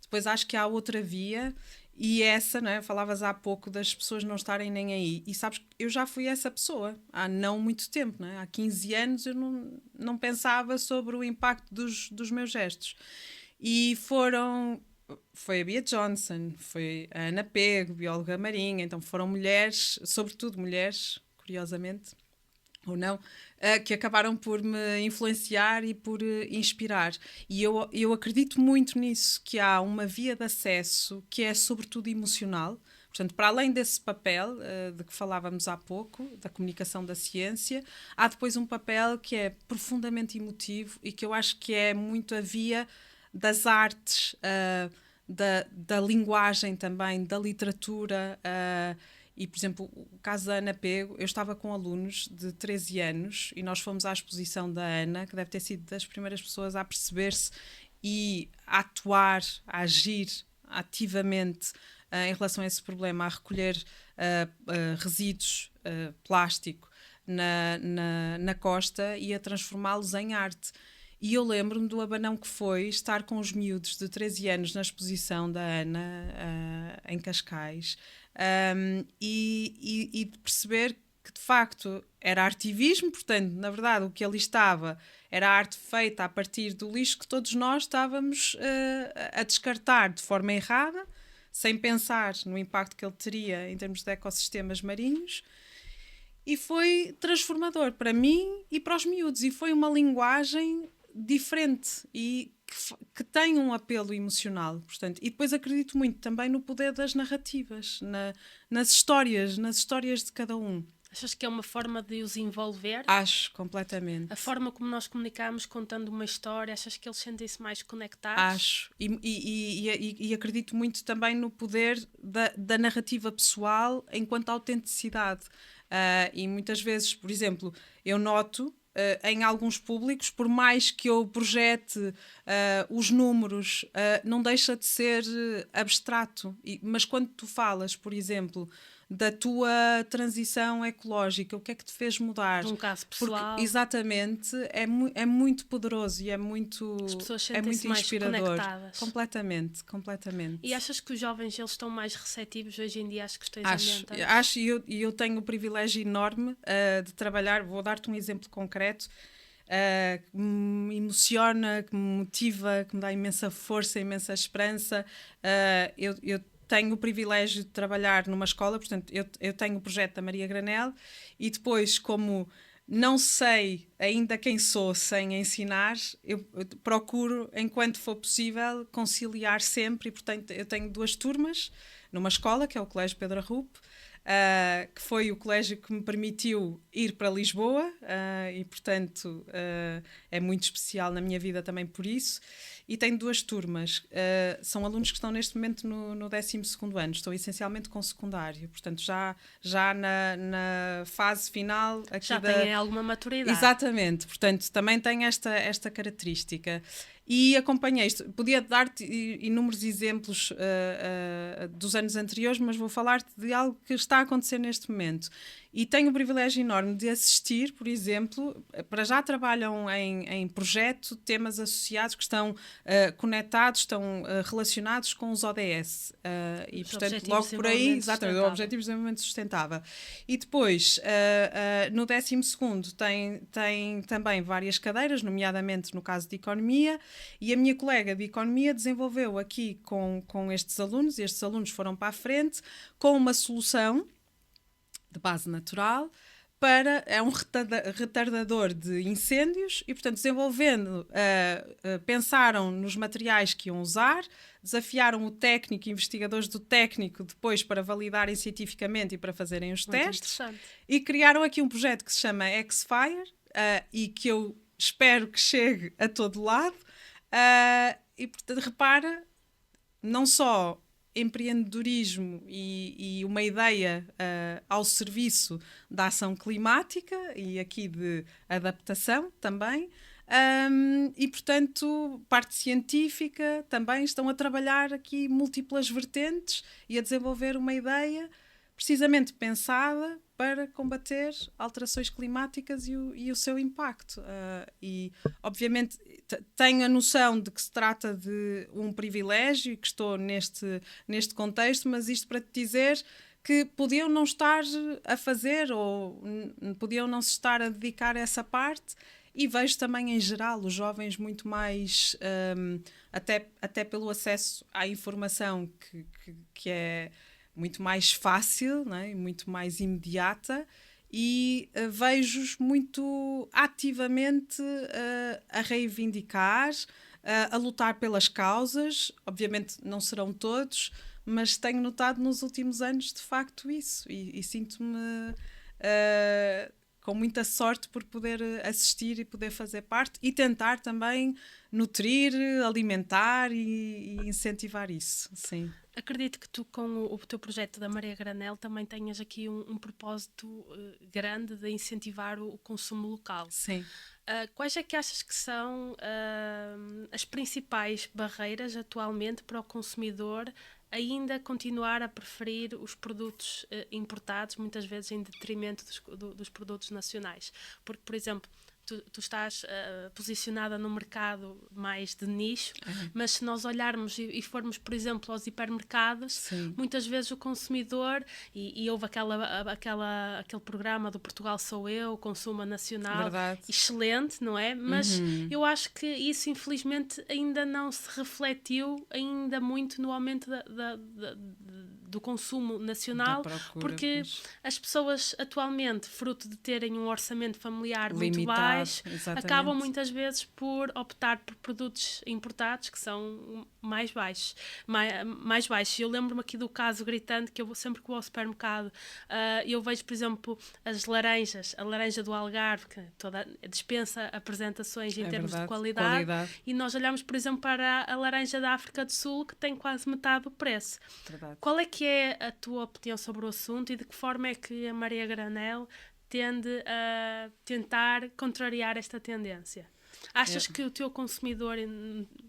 Depois acho que há outra via. E essa, não é? Falavas há pouco das pessoas não estarem nem aí. E sabes, eu já fui essa pessoa há não muito tempo, não é? Há 15 anos eu não pensava sobre o impacto dos meus gestos. E foi a Bea Johnson, foi a Ana Pego, bióloga marinha, então foram mulheres, sobretudo mulheres, curiosamente, ou não, que acabaram por me influenciar e por inspirar. E eu acredito muito nisso, que há uma via de acesso que é sobretudo emocional. Portanto, para além desse papel de que falávamos há pouco, da comunicação da ciência, há depois um papel que é profundamente emotivo e que eu acho que é muito a via das artes, da linguagem também, da literatura. E, por exemplo, o caso da Ana Pego, eu estava com alunos de 13 anos e nós fomos à exposição da Ana, que deve ter sido das primeiras pessoas a perceber-se e a atuar, a agir ativamente em relação a esse problema, a recolher resíduos plástico na costa e a transformá-los em arte. E eu lembro-me do abanão que foi estar com os miúdos de 13 anos na exposição da Ana em Cascais. E de perceber que de facto era artivismo, portanto, na verdade, o que ali estava era arte feita a partir do lixo que todos nós estávamos a descartar de forma errada, sem pensar no impacto que ele teria em termos de ecossistemas marinhos. E foi transformador para mim e para os miúdos, e foi uma linguagem diferente e que tem um apelo emocional, portanto, e depois acredito muito também no poder das narrativas, nas histórias de cada um. Achas que é uma forma de os envolver? Acho, completamente. A forma como nós comunicamos contando uma história, achas que eles sentem-se mais conectados? Acho, e acredito muito também no poder da narrativa pessoal enquanto autenticidade. E muitas vezes, por exemplo, eu noto em alguns públicos, por mais que eu projete os números, não deixa de ser abstrato. Mas quando tu falas, por exemplo, da tua transição ecológica, o que é que te fez mudar? Num caso Porque, pessoal, exatamente, é muito poderoso e é as muito pessoas sentem-se mais inspirador. conectadas. Completamente, completamente. E achas que os jovens eles estão mais receptivos hoje em dia às questões ambientais? Acho, e eu tenho o privilégio enorme de trabalhar. Vou dar-te um exemplo concreto que me emociona, que me motiva, que me dá imensa força, imensa esperança. Eu tenho o privilégio de trabalhar numa escola, portanto, eu tenho o projeto da Maria Granel e depois, como não sei ainda quem sou sem ensinar, eu procuro, enquanto for possível, conciliar sempre. E, portanto, eu tenho 2 turmas numa escola, que é o Colégio Pedro Arrupe, que foi o colégio que me permitiu ir para Lisboa e, portanto, é muito especial na minha vida também por isso. E tenho 2 turmas. São alunos que estão neste momento no 12º ano. Estou essencialmente com secundário. Portanto, já na fase final... Aqui já têm alguma maturidade. Exatamente. Portanto, também tem esta característica. E acompanhei isto. Podia dar-te inúmeros exemplos dos anos anteriores, mas vou falar-te de algo que está a acontecer neste momento. E tenho o privilégio enorme de assistir, por exemplo, para já trabalham em projeto, temas associados que estão conectados, estão relacionados com os ODS. E, portanto, logo por aí, exatamente, o Objetivo de Desenvolvimento Sustentável. E depois, no 12º, tem também várias cadeiras, nomeadamente no caso de Economia, e a minha colega de Economia desenvolveu aqui com estes alunos foram para a frente, com uma solução de base natural, é um retardador de incêndios e, portanto, desenvolvendo, pensaram nos materiais que iam usar, desafiaram o técnico, investigadores do técnico, depois para validarem cientificamente e para fazerem os testes, e criaram aqui um projeto que se chama X-Fire e que eu espero que chegue a todo lado. E, portanto, repara, não só empreendedorismo e uma ideia ao serviço da ação climática e aqui de adaptação também, e, portanto, parte científica também estão a trabalhar aqui múltiplas vertentes e a desenvolver uma ideia precisamente pensada para combater alterações climáticas e o seu impacto. E, obviamente, tenho a noção de que se trata de um privilégio e que estou neste contexto, mas isto para te dizer que podiam não estar a fazer ou podiam não se estar a dedicar a essa parte. E vejo também, em geral, os jovens muito mais, até pelo acesso à informação que é muito mais fácil, não é? Muito mais imediata, e vejo-os muito ativamente a reivindicar, a lutar pelas causas. Obviamente não serão todos, mas tenho notado nos últimos anos de facto isso, e sinto-me com muita sorte por poder assistir e poder fazer parte e tentar também nutrir, alimentar e incentivar isso, sim. Acredito que tu, com o teu projeto da Maria Granel, também tenhas aqui um propósito grande de incentivar o consumo local. Sim. Quais é que achas que são as principais barreiras atualmente para o consumidor ainda continuar a preferir os produtos importados, muitas vezes em detrimento dos produtos nacionais? Porque, por exemplo, tu estás posicionada no mercado mais de nicho, mas se nós olharmos e formos, por exemplo, aos hipermercados, sim, muitas vezes o consumidor, e houve aquele programa do Portugal Sou Eu, Consuma Nacional, verdade, excelente, não é? Mas eu acho que isso, infelizmente, ainda não se refletiu ainda muito no aumento do consumo nacional, procura, porque as pessoas atualmente, fruto de terem um orçamento familiar limitado, muito baixo, acabam muitas vezes por optar por produtos importados que são mais baixos. Eu lembro-me aqui do caso gritante que eu sempre que vou ao supermercado, eu vejo, por exemplo, as laranjas, a laranja do Algarve, que toda dispensa apresentações em termos de qualidade, e nós olhamos, por exemplo, para a laranja da África do Sul, que tem quase metade do preço. Verdade. Qual é que é a tua opinião sobre o assunto e de que forma é que a Maria Granel tende a tentar contrariar esta tendência? Achas que o teu consumidor,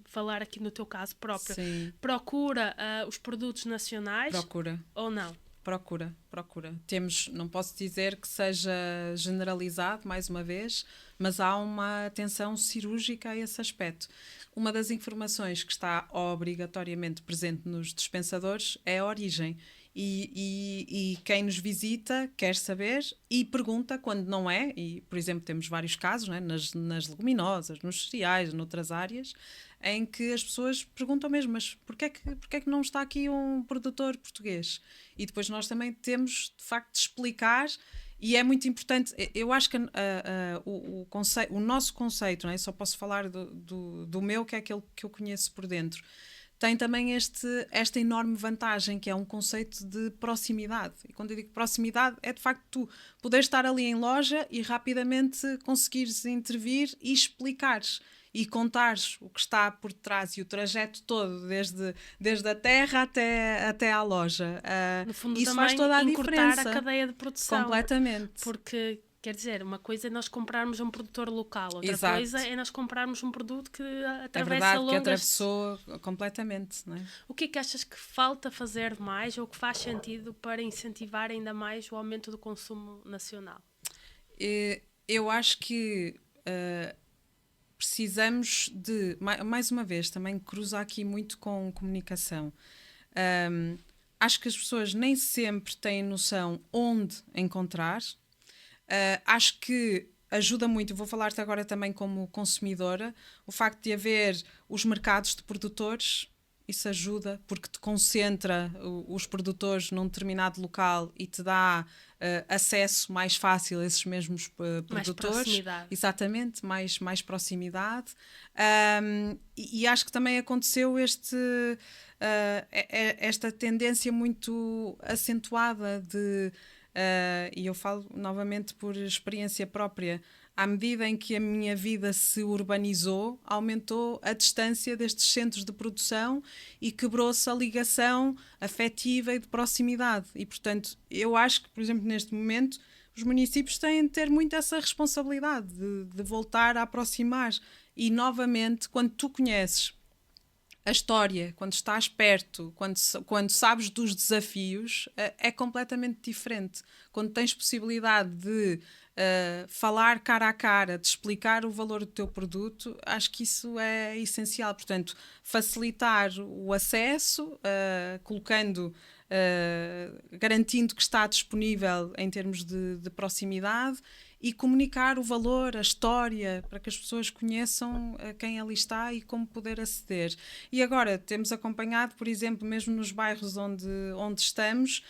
falar aqui no teu caso próprio, procura os produtos nacionais? Procura. Ou não? Procura. Não posso dizer que seja generalizado, mais uma vez, mas há uma atenção cirúrgica a esse aspecto. Uma das informações que está obrigatoriamente presente nos dispensadores é a origem. E quem nos visita quer saber e pergunta quando não é, e por exemplo temos vários casos, não é? nas leguminosas, nos cereais, noutras áreas, em que as pessoas perguntam mesmo, mas porquê é que não está aqui um produtor português? E depois nós também temos de facto de explicar, e é muito importante. Eu acho que o nosso conceito, não é? Só posso falar do meu, que é aquele que eu conheço por dentro, tem também esta enorme vantagem, que é um conceito de proximidade. E quando eu digo proximidade, é de facto tu poderes estar ali em loja e rapidamente conseguires intervir e explicares e contares o que está por trás e o trajeto todo, desde a terra até à loja. No fundo, isso também faz toda a diferença. a cadeia de produção. Completamente. Porque, quer dizer, uma coisa é nós comprarmos um produtor local, outra Exato. coisa é nós comprarmos um produto que atravessa é verdade, longas... que atravessou completamente, não é? O que é que achas que falta fazer mais ou que faz sentido para incentivar ainda mais o aumento do consumo nacional? Eu acho que precisamos de, mais uma vez, também cruza aqui muito com comunicação. Acho que as pessoas nem sempre têm noção onde encontrar. Acho que ajuda muito, vou falar-te agora também como consumidora, o facto de haver os mercados de produtores. Isso ajuda porque te concentra os produtores num determinado local e te dá acesso mais fácil a esses mesmos produtores. Mais proximidade. Exatamente, mais proximidade. E acho que também aconteceu esta tendência muito acentuada de... e eu falo novamente por experiência própria, à medida em que a minha vida se urbanizou, aumentou a distância destes centros de produção e quebrou-se a ligação afetiva e de proximidade. E, portanto, eu acho que, por exemplo, neste momento, os municípios têm de ter muito essa responsabilidade de voltar a aproximar. E, novamente, quando tu conheces a história, quando estás perto, quando sabes dos desafios, é completamente diferente. Quando tens possibilidade de falar cara a cara, de explicar o valor do teu produto, acho que isso é essencial. Portanto, facilitar o acesso, garantindo que está disponível em termos de proximidade, e comunicar o valor, a história, para que as pessoas conheçam quem ali está e como poder aceder. E agora temos acompanhado, por exemplo, mesmo nos bairros onde estamos,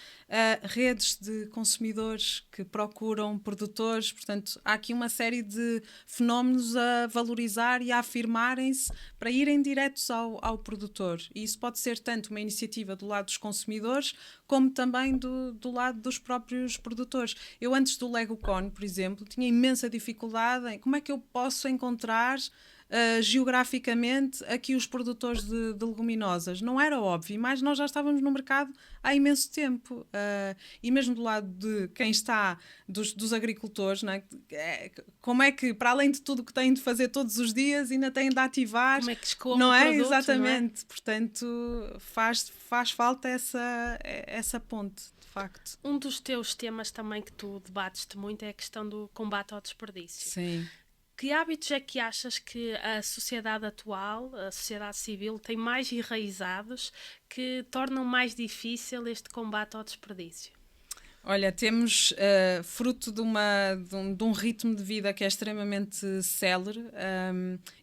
redes de consumidores que procuram produtores. Portanto, há aqui uma série de fenómenos a valorizar e a afirmarem-se para irem diretos ao produtor. E isso pode ser tanto uma iniciativa do lado dos consumidores, como também do lado dos próprios produtores. Eu, antes do LegoCon, por exemplo, tinha imensa dificuldade em como é que eu posso encontrar geograficamente aqui os produtores de leguminosas. Não era óbvio, mas nós já estávamos no mercado há imenso tempo. E mesmo do lado de quem está, dos agricultores, não é? Como é que, para além de tudo que têm de fazer todos os dias, ainda têm de ativar? Como é que escolhe não o é? produto, Exatamente. não é? Portanto, faz falta essa ponte, de facto. Um dos teus temas também que tu debates-te muito é a questão do combate ao desperdício. Sim. Que hábitos é que achas que a sociedade atual, a sociedade civil, tem mais enraizados que tornam mais difícil este combate ao desperdício? Olha, temos fruto de um ritmo de vida que é extremamente célere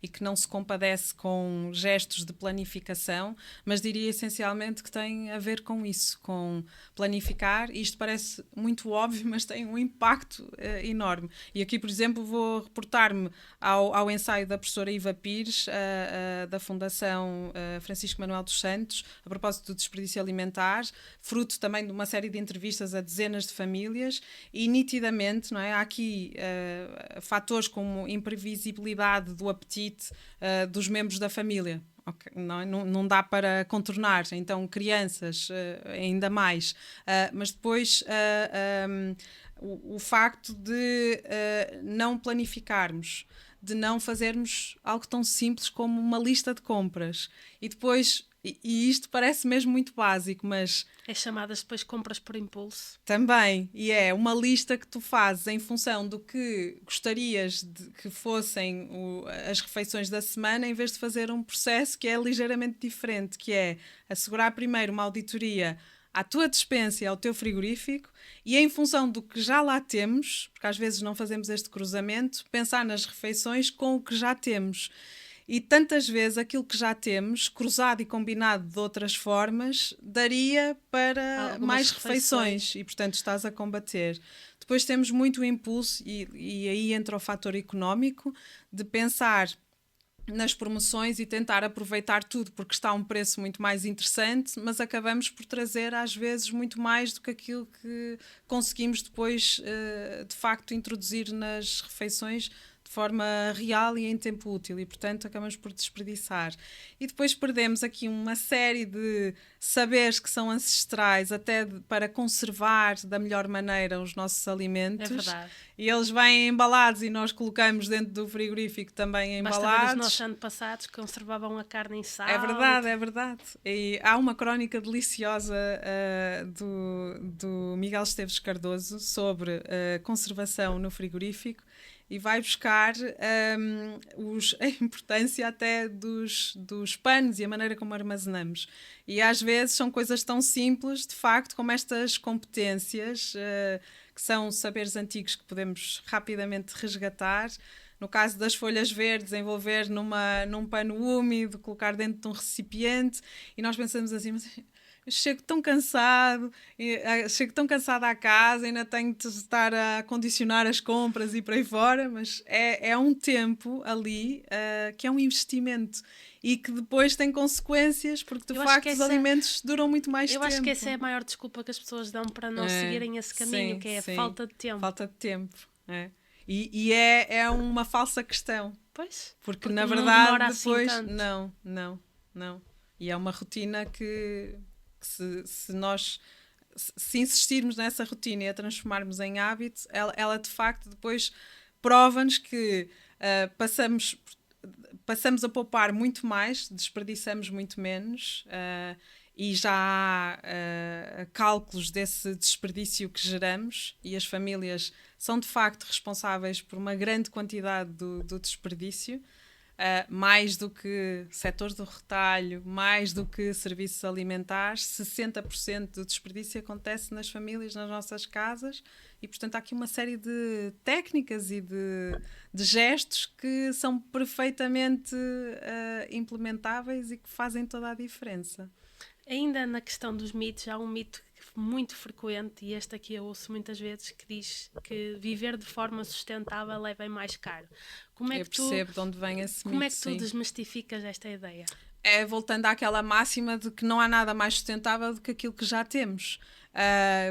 e que não se compadece com gestos de planificação, mas diria essencialmente que tem a ver com isso, com planificar. Isto parece muito óbvio, mas tem um impacto enorme. E aqui, por exemplo, vou reportar-me ao ensaio da professora Iva Pires, da Fundação Francisco Manuel dos Santos, a propósito do desperdício alimentar, fruto também de uma série de entrevistas a dezenas de famílias, e nitidamente, não é? Há aqui fatores como imprevisibilidade do apetite dos membros da família. Okay, não dá para contornar, então crianças ainda mais, mas depois o facto de não planificarmos, de não fazermos algo tão simples como uma lista de compras e depois, e isto parece mesmo muito básico, mas É chamadas depois compras por impulso. também, e é uma lista que tu fazes em função do que gostarias de que fossem as refeições da semana, em vez de fazer um processo que é ligeiramente diferente, que é assegurar primeiro uma auditoria à tua despensa e ao teu frigorífico e em função do que já lá temos, porque às vezes não fazemos este cruzamento, pensar nas refeições com o que já temos. E tantas vezes aquilo que já temos, cruzado e combinado de outras formas, daria para Algumas mais refeições e, portanto, estás a combater. Depois temos muito o impulso, e aí entra o fator económico, de pensar nas promoções e tentar aproveitar tudo porque está a um preço muito mais interessante, mas acabamos por trazer às vezes muito mais do que aquilo que conseguimos depois de facto introduzir nas refeições de forma real e em tempo útil e portanto acabamos por desperdiçar. E depois perdemos aqui uma série de saberes que são ancestrais até para conservar da melhor maneira os nossos alimentos. É verdade. E eles vêm embalados e nós colocamos dentro do frigorífico também embalados. Basta ver os nossos antepassados que conservavam a carne em sal. É verdade, é verdade. E há uma crónica deliciosa do Miguel Esteves Cardoso sobre conservação no frigorífico e vai buscar a importância até dos panos e a maneira como armazenamos. E às vezes são coisas tão simples, de facto, como estas competências, que são saberes antigos que podemos rapidamente resgatar. No caso das folhas verdes, envolver num pano úmido, colocar dentro de um recipiente, e nós pensamos assim, mas eu chego tão cansado, chego tão cansada à casa, ainda tenho de estar a condicionar as compras e por aí fora, mas é um tempo ali que é um investimento e que depois tem consequências, porque de facto os alimentos duram muito mais tempo. Eu acho que essa é a maior desculpa que as pessoas dão para não seguirem esse caminho, que é a falta de tempo. Falta de tempo, é. E é uma falsa questão. Pois. Porque na verdade depois... Assim Não. E é uma rotina que se nós se insistirmos nessa rotina e a transformarmos em hábito, ela de facto depois prova-nos que passamos a poupar muito mais, desperdiçamos muito menos e já há cálculos desse desperdício que geramos e as famílias são de facto responsáveis por uma grande quantidade do desperdício. Mais do que setores do retalho, mais do que serviços alimentares, 60% do desperdício acontece nas famílias, nas nossas casas, e portanto há aqui uma série de técnicas e de gestos que são perfeitamente implementáveis e que fazem toda a diferença. Ainda na questão dos mitos, há um mito muito frequente, e este aqui eu ouço muitas vezes, que diz que viver de forma sustentável é bem mais caro. Eu percebo de onde vem esse mito. Como é que tu desmistificas esta ideia? É voltando àquela máxima de que não há nada mais sustentável do que aquilo que já temos.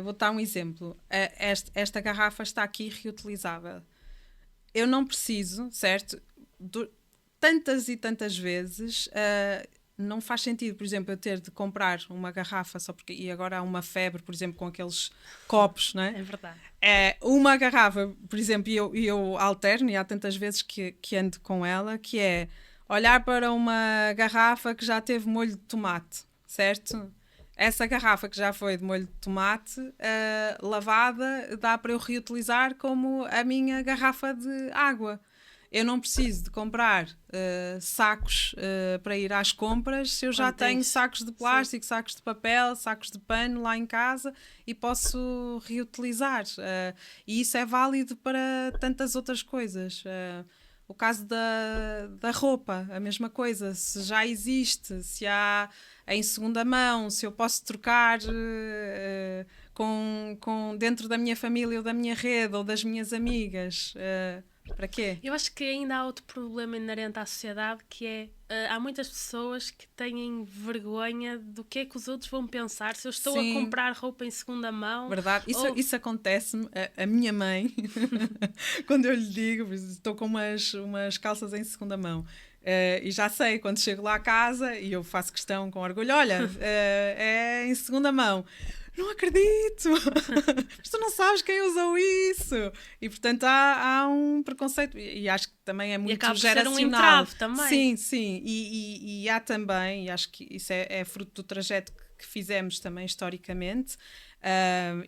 Vou dar um exemplo. Esta garrafa está aqui reutilizável. Eu não preciso, certo? Tantas e tantas vezes... não faz sentido, por exemplo, eu ter de comprar uma garrafa só porque... E agora há uma febre, por exemplo, com aqueles copos, não é? É verdade. Uma garrafa, por exemplo, e eu alterno, e há tantas vezes que ando com ela, que é olhar para uma garrafa que já teve molho de tomate, certo? Essa garrafa que já foi de molho de tomate, lavada, dá para eu reutilizar como a minha garrafa de água. Eu não preciso de comprar sacos para ir às compras se eu já tenho sacos de plástico, sacos de papel, sacos de pano lá em casa e posso reutilizar. E isso é válido para tantas outras coisas. O caso da roupa, a mesma coisa. Se já existe, se há em segunda mão, se eu posso trocar com dentro da minha família ou da minha rede ou das minhas amigas... Para quê? Eu acho que ainda há outro problema inerente à sociedade, que é há muitas pessoas que têm vergonha do que é que os outros vão pensar se eu estou a comprar roupa em segunda mão. Verdade, isso acontece-me. A minha mãe, quando eu lhe digo, estou com umas calças em segunda mão, E já sei, quando chego lá a casa, e eu faço questão com orgulho, olha, é em segunda mão. Não acredito! Mas tu não sabes quem usou isso! E portanto há um preconceito, e acho que também é muito geracional. Ser um entrave também. Sim. E há também, e acho que isso é fruto do trajeto que fizemos também historicamente,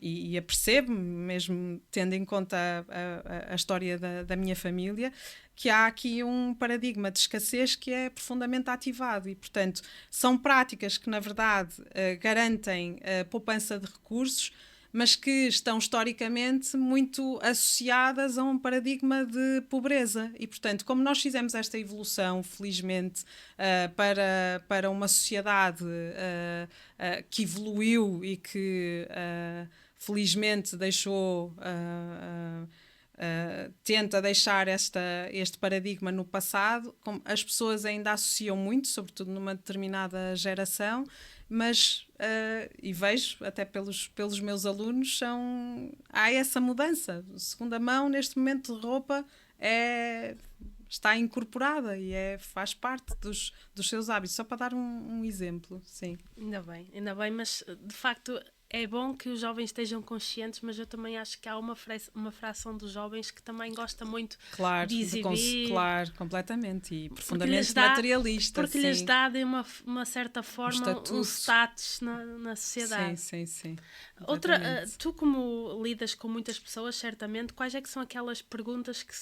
e apercebo, mesmo tendo em conta a história da minha família, que há aqui um paradigma de escassez que é profundamente ativado e, portanto, são práticas que, na verdade, garantem a poupança de recursos, mas que estão historicamente muito associadas a um paradigma de pobreza. E, portanto, como nós fizemos esta evolução, felizmente, para uma sociedade que evoluiu e que, felizmente, deixou... tenta deixar este paradigma no passado, como as pessoas ainda associam muito, sobretudo numa determinada geração, mas, e vejo até pelos meus alunos, há essa mudança. Segunda mão, neste momento, de roupa está incorporada e faz parte dos seus hábitos, só para dar um exemplo, sim. Ainda bem, mas de facto é bom que os jovens estejam conscientes, mas eu também acho que há uma fração dos jovens que também gosta muito de exibir. Claro, completamente, e profundamente materialista. Porque lhes dá de uma certa forma um status na sociedade. Sim. Tu, como lidas com muitas pessoas, certamente, quais é que são aquelas perguntas que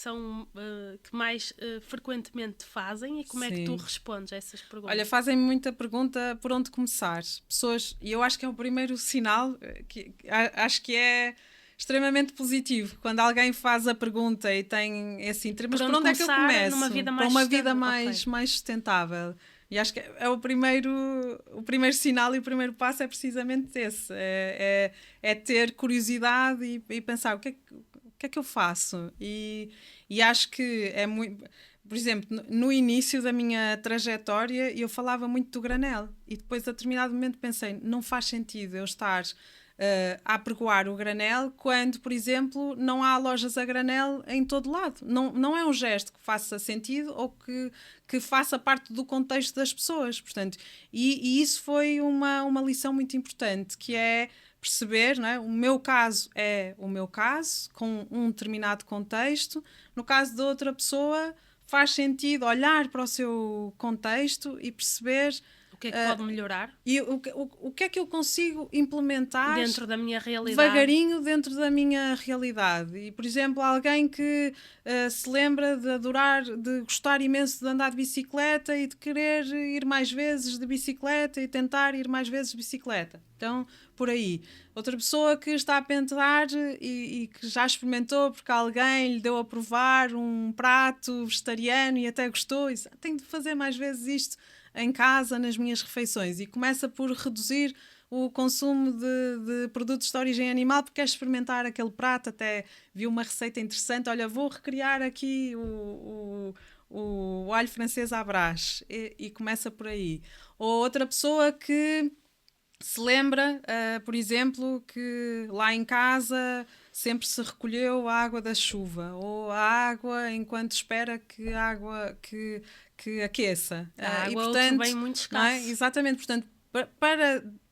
mais frequentemente fazem e como é que tu respondes a essas perguntas? Olha, fazem-me muita pergunta por onde começar. Pessoas, e eu acho que é o primeiro sinal, que acho que é extremamente positivo, quando alguém faz a pergunta e tem esse interesse, mas por onde é que eu começo? Para uma vida mais sustentável. E acho que é o primeiro sinal e o primeiro passo é precisamente esse, é ter curiosidade e pensar o que é que eu faço, e acho que é muito... Por exemplo, no início da minha trajetória eu falava muito do granel e depois a determinado momento pensei, não faz sentido eu estar a apregoar o granel quando, por exemplo, não há lojas a granel em todo lado. Não é um gesto que faça sentido ou que faça parte do contexto das pessoas. Portanto, e isso foi uma lição muito importante, que é perceber, não é? O meu caso é o meu caso, com um determinado contexto. No caso de outra pessoa, faz sentido olhar para o seu contexto e perceber o que é que pode melhorar e o que é que eu consigo implementar dentro da minha realidade, devagarinho dentro da minha realidade. E, por exemplo, alguém que se lembra de gostar imenso de andar de bicicleta e de querer ir mais vezes de bicicleta e tentar ir mais vezes de bicicleta. Então, por aí. Outra pessoa que está a pensar e que já experimentou porque alguém lhe deu a provar um prato vegetariano e até gostou, e diz, tenho de fazer mais vezes isto em casa, nas minhas refeições, e começa por reduzir o consumo de produtos de origem animal porque quer experimentar aquele prato, até viu uma receita interessante, olha, vou recriar aqui o alho francês à Brás, e começa por aí. Ou outra pessoa que se lembra, por exemplo, que lá em casa sempre se recolheu a água da chuva, ou a água enquanto espera que a água que aqueça. A água, e, portanto, bem muito escasso. Não é? Exatamente, portanto,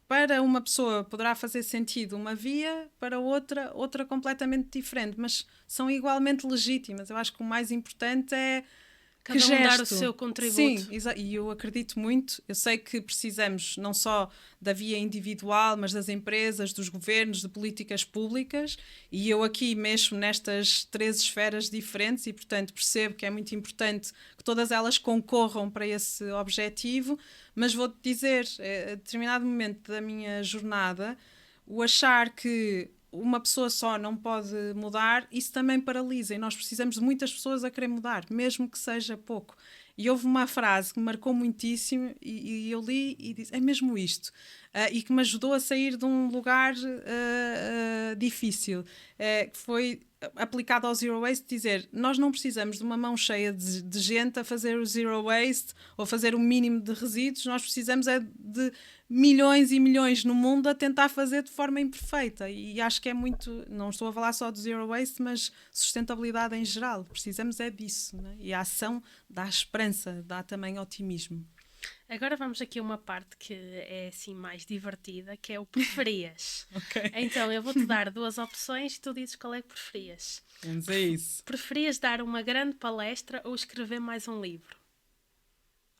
para uma pessoa poderá fazer sentido uma via, para outra completamente diferente, mas são igualmente legítimas. Eu acho que o mais importante é cada um dar o seu contributo. Sim, e eu acredito muito. Eu sei que precisamos não só da via individual, mas das empresas, dos governos, de políticas públicas, e eu aqui mexo nestas 3 esferas diferentes e, portanto, percebo que é muito importante que todas elas concorram para esse objetivo, mas vou-te dizer, a determinado momento da minha jornada, o achar que uma pessoa só não pode mudar, isso também paralisa, e nós precisamos de muitas pessoas a querer mudar, mesmo que seja pouco. E houve uma frase que me marcou muitíssimo e eu li e disse, é mesmo isto, e que me ajudou a sair de um lugar difícil, que foi aplicado ao Zero Waste, dizer, nós não precisamos de uma mão cheia de gente a fazer o Zero Waste ou fazer o mínimo de resíduos, nós precisamos de milhões e milhões no mundo a tentar fazer de forma imperfeita, e acho que é muito, não estou a falar só do Zero Waste, mas sustentabilidade em geral, precisamos é disso, né? E a ação dá esperança esperança, dá também otimismo. Agora vamos aqui a uma parte que é assim mais divertida, que é o preferias. Ok. Então eu vou-te dar 2 opções e tu dizes qual é que preferias. Vamos a isso. Preferias dar uma grande palestra ou escrever mais um livro?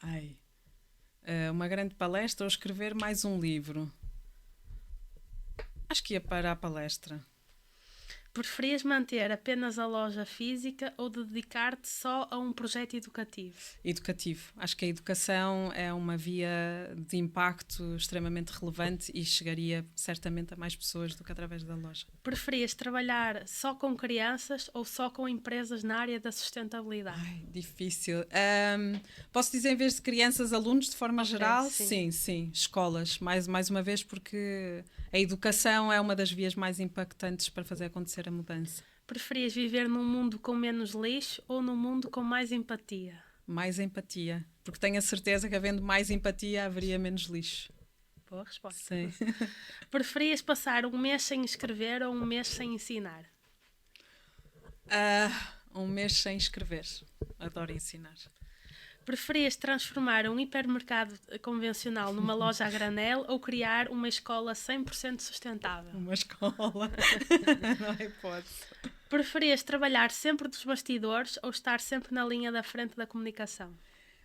Ai. Uma grande palestra ou escrever mais um livro? Acho que ia para a palestra. Preferias manter apenas a loja física ou dedicar-te só a um projeto educativo? Educativo. Acho que a educação é uma via de impacto extremamente relevante e chegaria certamente a mais pessoas do que através da loja. Preferias trabalhar só com crianças ou só com empresas na área da sustentabilidade? Ai, difícil. Posso dizer em vez de crianças, alunos de forma geral? sim. Sim. Escolas, mais uma vez, porque a educação é uma das vias mais impactantes para fazer acontecer a mudança. Preferias viver num mundo com menos lixo ou num mundo com mais empatia? Mais empatia, porque tenho a certeza que havendo mais empatia haveria menos lixo. Boa resposta. Sim. Preferias passar um mês sem escrever ou um mês sem ensinar? Um mês sem escrever. Adoro ensinar. Preferias transformar um hipermercado convencional numa loja a granel ou criar uma escola 100% sustentável? Uma escola. Não é hipótese. Preferias trabalhar sempre dos bastidores ou estar sempre na linha da frente da comunicação?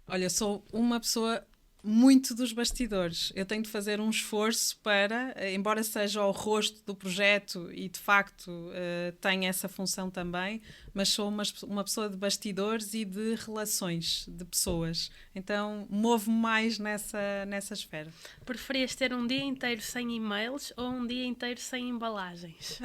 Olha, sou uma pessoa muito dos bastidores. Eu tenho de fazer um esforço para, embora seja o rosto do projeto e de facto tenha essa função também, mas sou uma pessoa de bastidores e de relações de pessoas. Então movo-me mais nessa esfera. Preferias ter um dia inteiro sem e-mails ou um dia inteiro sem embalagens?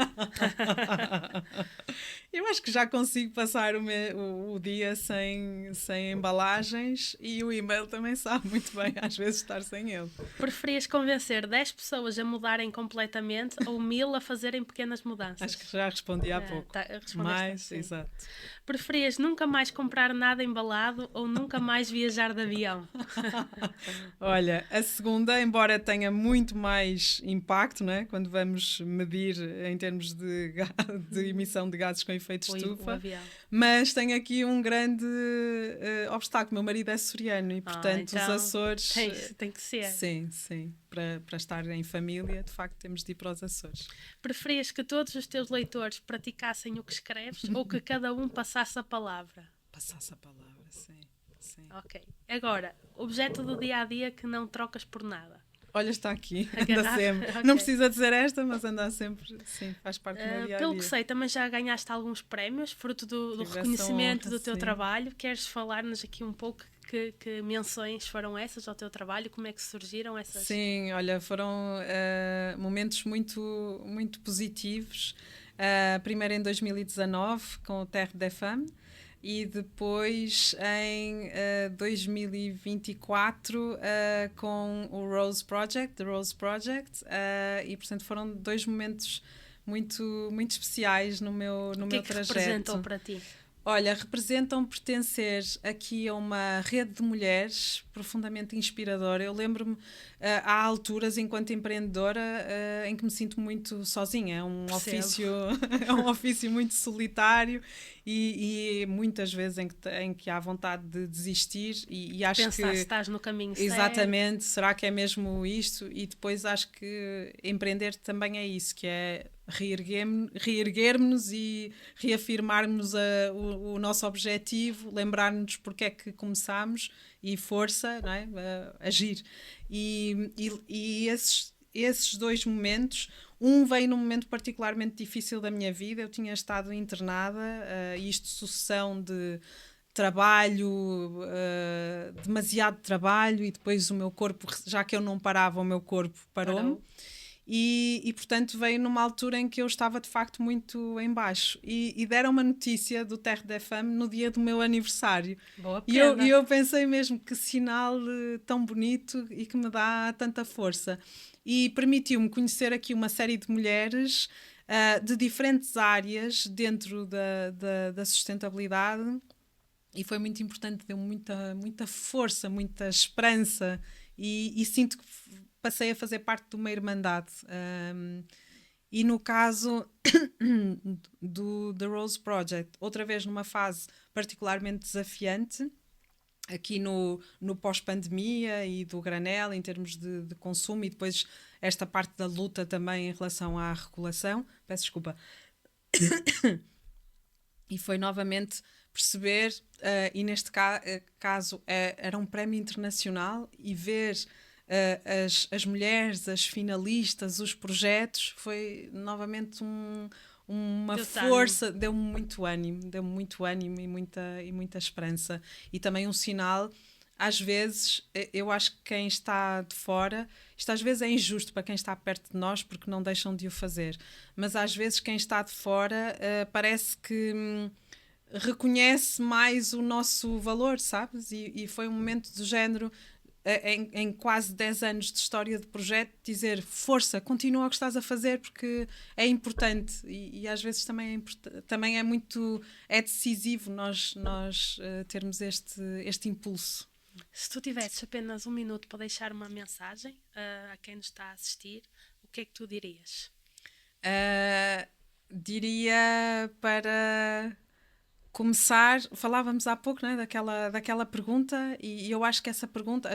Eu acho que já consigo passar o dia sem embalagens e o e-mail também sabe muito bem, às vezes, estar sem ele. Preferias convencer 10 pessoas a mudarem completamente ou 1000 a fazerem pequenas mudanças? Acho que já respondi há pouco. Mais, exato. Preferias nunca mais comprar nada embalado ou nunca mais viajar de avião? Olha, a segunda, embora tenha muito mais impacto, né, quando vamos medir em termos de emissão de gases com efeito de estufa, mas tenho aqui um grande obstáculo. Meu marido é açoriano e, portanto, então, os Açores... Tem que ser. Sim. Para estar em família, de facto, temos de ir para os Açores. Preferias que todos os teus leitores praticassem o que escreves ou que cada um passasse a palavra? Passasse a palavra, sim. Ok. Agora, objeto do dia-a-dia que não trocas por nada. Olha, está aqui, anda sempre. Okay. Não precisa dizer esta, mas anda sempre, sim, faz parte do meu dia-a-dia. Pelo que sei, também já ganhaste alguns prémios, fruto do reconhecimento do teu trabalho. Queres falar-nos aqui um pouco que menções foram essas ao teu trabalho? Como é que surgiram essas? Sim, olha, foram momentos muito, muito positivos. Primeiro em 2019, com o Terre des Femmes, e depois em 2024 com o Rose Project, The Rose Project, e portanto foram 2 momentos muito, muito especiais no meu trajeto. O que representou para ti? Olha, representam pertencer aqui a uma rede de mulheres profundamente inspiradora. Eu lembro-me, há alturas, enquanto empreendedora, em que me sinto muito sozinha. É um ofício muito solitário e muitas vezes em que há vontade de desistir e acho pensar que... se estás no caminho certo. Exatamente, será que é mesmo isto? E depois acho que empreender também é isso, que é reerguermos-nos e reafirmarmos o nosso objetivo, lembrar-nos porque é que começámos e força, não é? Agir. E esses 2 momentos, um veio num momento particularmente difícil da minha vida. Eu tinha estado internada, sucessão de trabalho, demasiado trabalho, e depois o meu corpo, já que eu não parava, o meu corpo parou-me. E portanto veio numa altura em que eu estava de facto muito em baixo e deram uma notícia do Terre des Femmes no dia do meu aniversário. Boa pena. E eu pensei mesmo, que sinal tão bonito e que me dá tanta força, e permitiu-me conhecer aqui uma série de mulheres de diferentes áreas dentro da sustentabilidade, e foi muito importante, deu muita força, muita esperança, e sinto que passei a fazer parte de uma irmandade. E no caso do The Rose Project, outra vez numa fase particularmente desafiante, aqui no pós-pandemia e do granel em termos de consumo, e depois esta parte da luta também em relação à regulação. Peço desculpa. E foi novamente perceber, e neste caso era um prémio internacional, e ver as mulheres, as finalistas, os projetos, foi novamente uma força, deu-me muito ânimo e muita esperança. E também um sinal, às vezes, eu acho que quem está de fora, isto às vezes é injusto para quem está perto de nós porque não deixam de o fazer, mas às vezes quem está de fora parece que reconhece mais o nosso valor, sabes? E foi um momento do género, em quase 10 anos de história de projeto, dizer força, continua o que estás a fazer porque é importante, e às vezes também é decisivo nós termos este impulso. Se tu tivesses apenas 1 minuto para deixar uma mensagem a quem nos está a assistir, o que é que tu dirias? Diria para começar, falávamos há pouco, né, daquela pergunta, e eu acho que as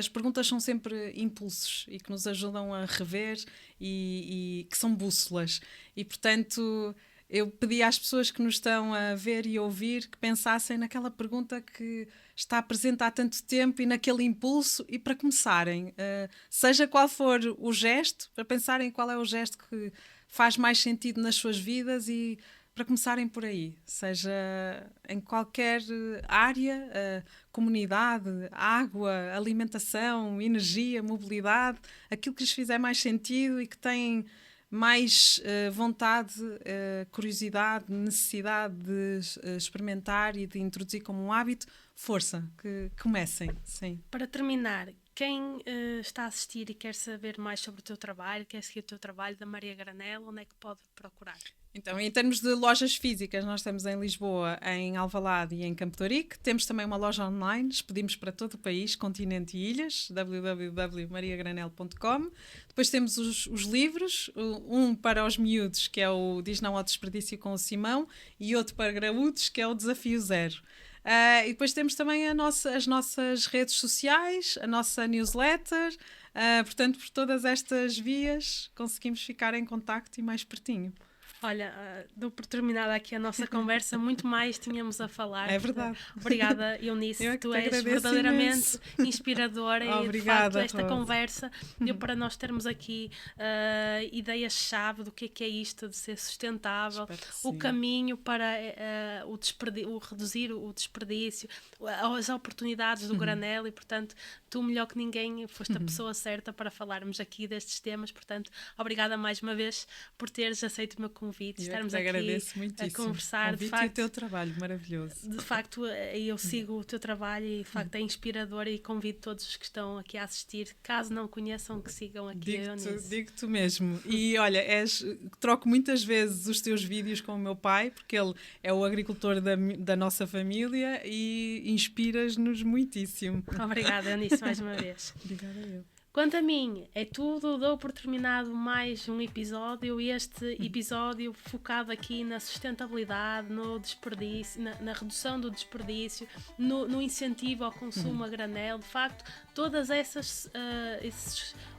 perguntas são sempre impulsos e que nos ajudam a rever e que são bússolas. E, portanto, eu pedi às pessoas que nos estão a ver e ouvir que pensassem naquela pergunta que está presente há tanto tempo e naquele impulso, e para começarem, seja qual for o gesto, para pensarem qual é o gesto que faz mais sentido nas suas vidas, e para começarem por aí, seja em qualquer área, comunidade, água, alimentação, energia, mobilidade, aquilo que lhes fizer mais sentido e que têm mais vontade, curiosidade, necessidade de experimentar e de introduzir como um hábito, força, que comecem, sim. Para terminar, quem está a assistir e quer saber mais sobre o teu trabalho, quer seguir o teu trabalho da Maria Granel, onde é que pode procurar? Então, em termos de lojas físicas, nós estamos em Lisboa, em Alvalade e em Campo de Ourique. Temos também uma loja online, expedimos para todo o país, continente e ilhas, www.mariagranel.com. Depois temos os livros, um para os miúdos, que é o Diz Não ao Desperdício com o Simão, e outro para graúdos, que é o Desafio Zero. E depois temos também as nossas redes sociais, a nossa newsletter. Portanto, por todas estas vias conseguimos ficar em contacto e mais pertinho. Olha, dou por terminada aqui a nossa conversa, muito mais tínhamos a falar. É verdade. Obrigada, Eunice, tu és verdadeiramente inspiradora. Obrigada, e de facto esta Rosa. Conversa deu para nós termos aqui ideias-chave do que é isto de ser sustentável, o caminho para o reduzir o desperdício, as oportunidades do granel, e portanto tu melhor que ninguém foste a pessoa certa para falarmos aqui destes temas. Portanto, obrigada mais uma vez por teres aceito o meu convite, estarmos aqui a conversar. De facto, e o teu trabalho maravilhoso. De facto, eu sigo o teu trabalho e de facto é inspirador, e convido todos os que estão aqui a assistir, caso não conheçam, que sigam aqui a Eunice. Digo-te mesmo. E olha, troco muitas vezes os teus vídeos com o meu pai, porque ele é o agricultor da nossa família, e inspiras-nos muitíssimo. Obrigada, Eunice, mais uma vez. Obrigada eu. Quanto a mim, é tudo. Dou por terminado mais um episódio. Este episódio focado aqui na sustentabilidade, no desperdício, na redução do desperdício, no incentivo ao consumo a granel. De facto, todas esses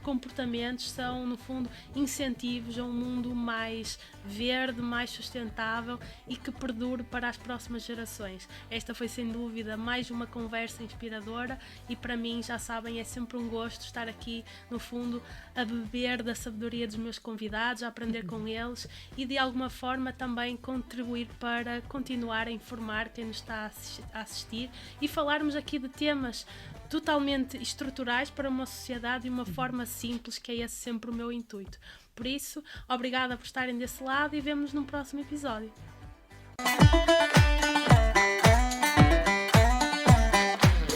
comportamentos são, no fundo, incentivos a um mundo mais verde, mais sustentável e que perdure para as próximas gerações. Esta foi, sem dúvida, mais uma conversa inspiradora, e para mim, já sabem, é sempre um gosto estar aqui, no fundo, a beber da sabedoria dos meus convidados, a aprender com eles e de alguma forma também contribuir para continuar a informar quem nos está a assistir, e falarmos aqui de temas totalmente estruturais para uma sociedade de uma forma simples, que é esse sempre o meu intuito. Por isso, obrigada por estarem desse lado, e vemo-nos num próximo episódio.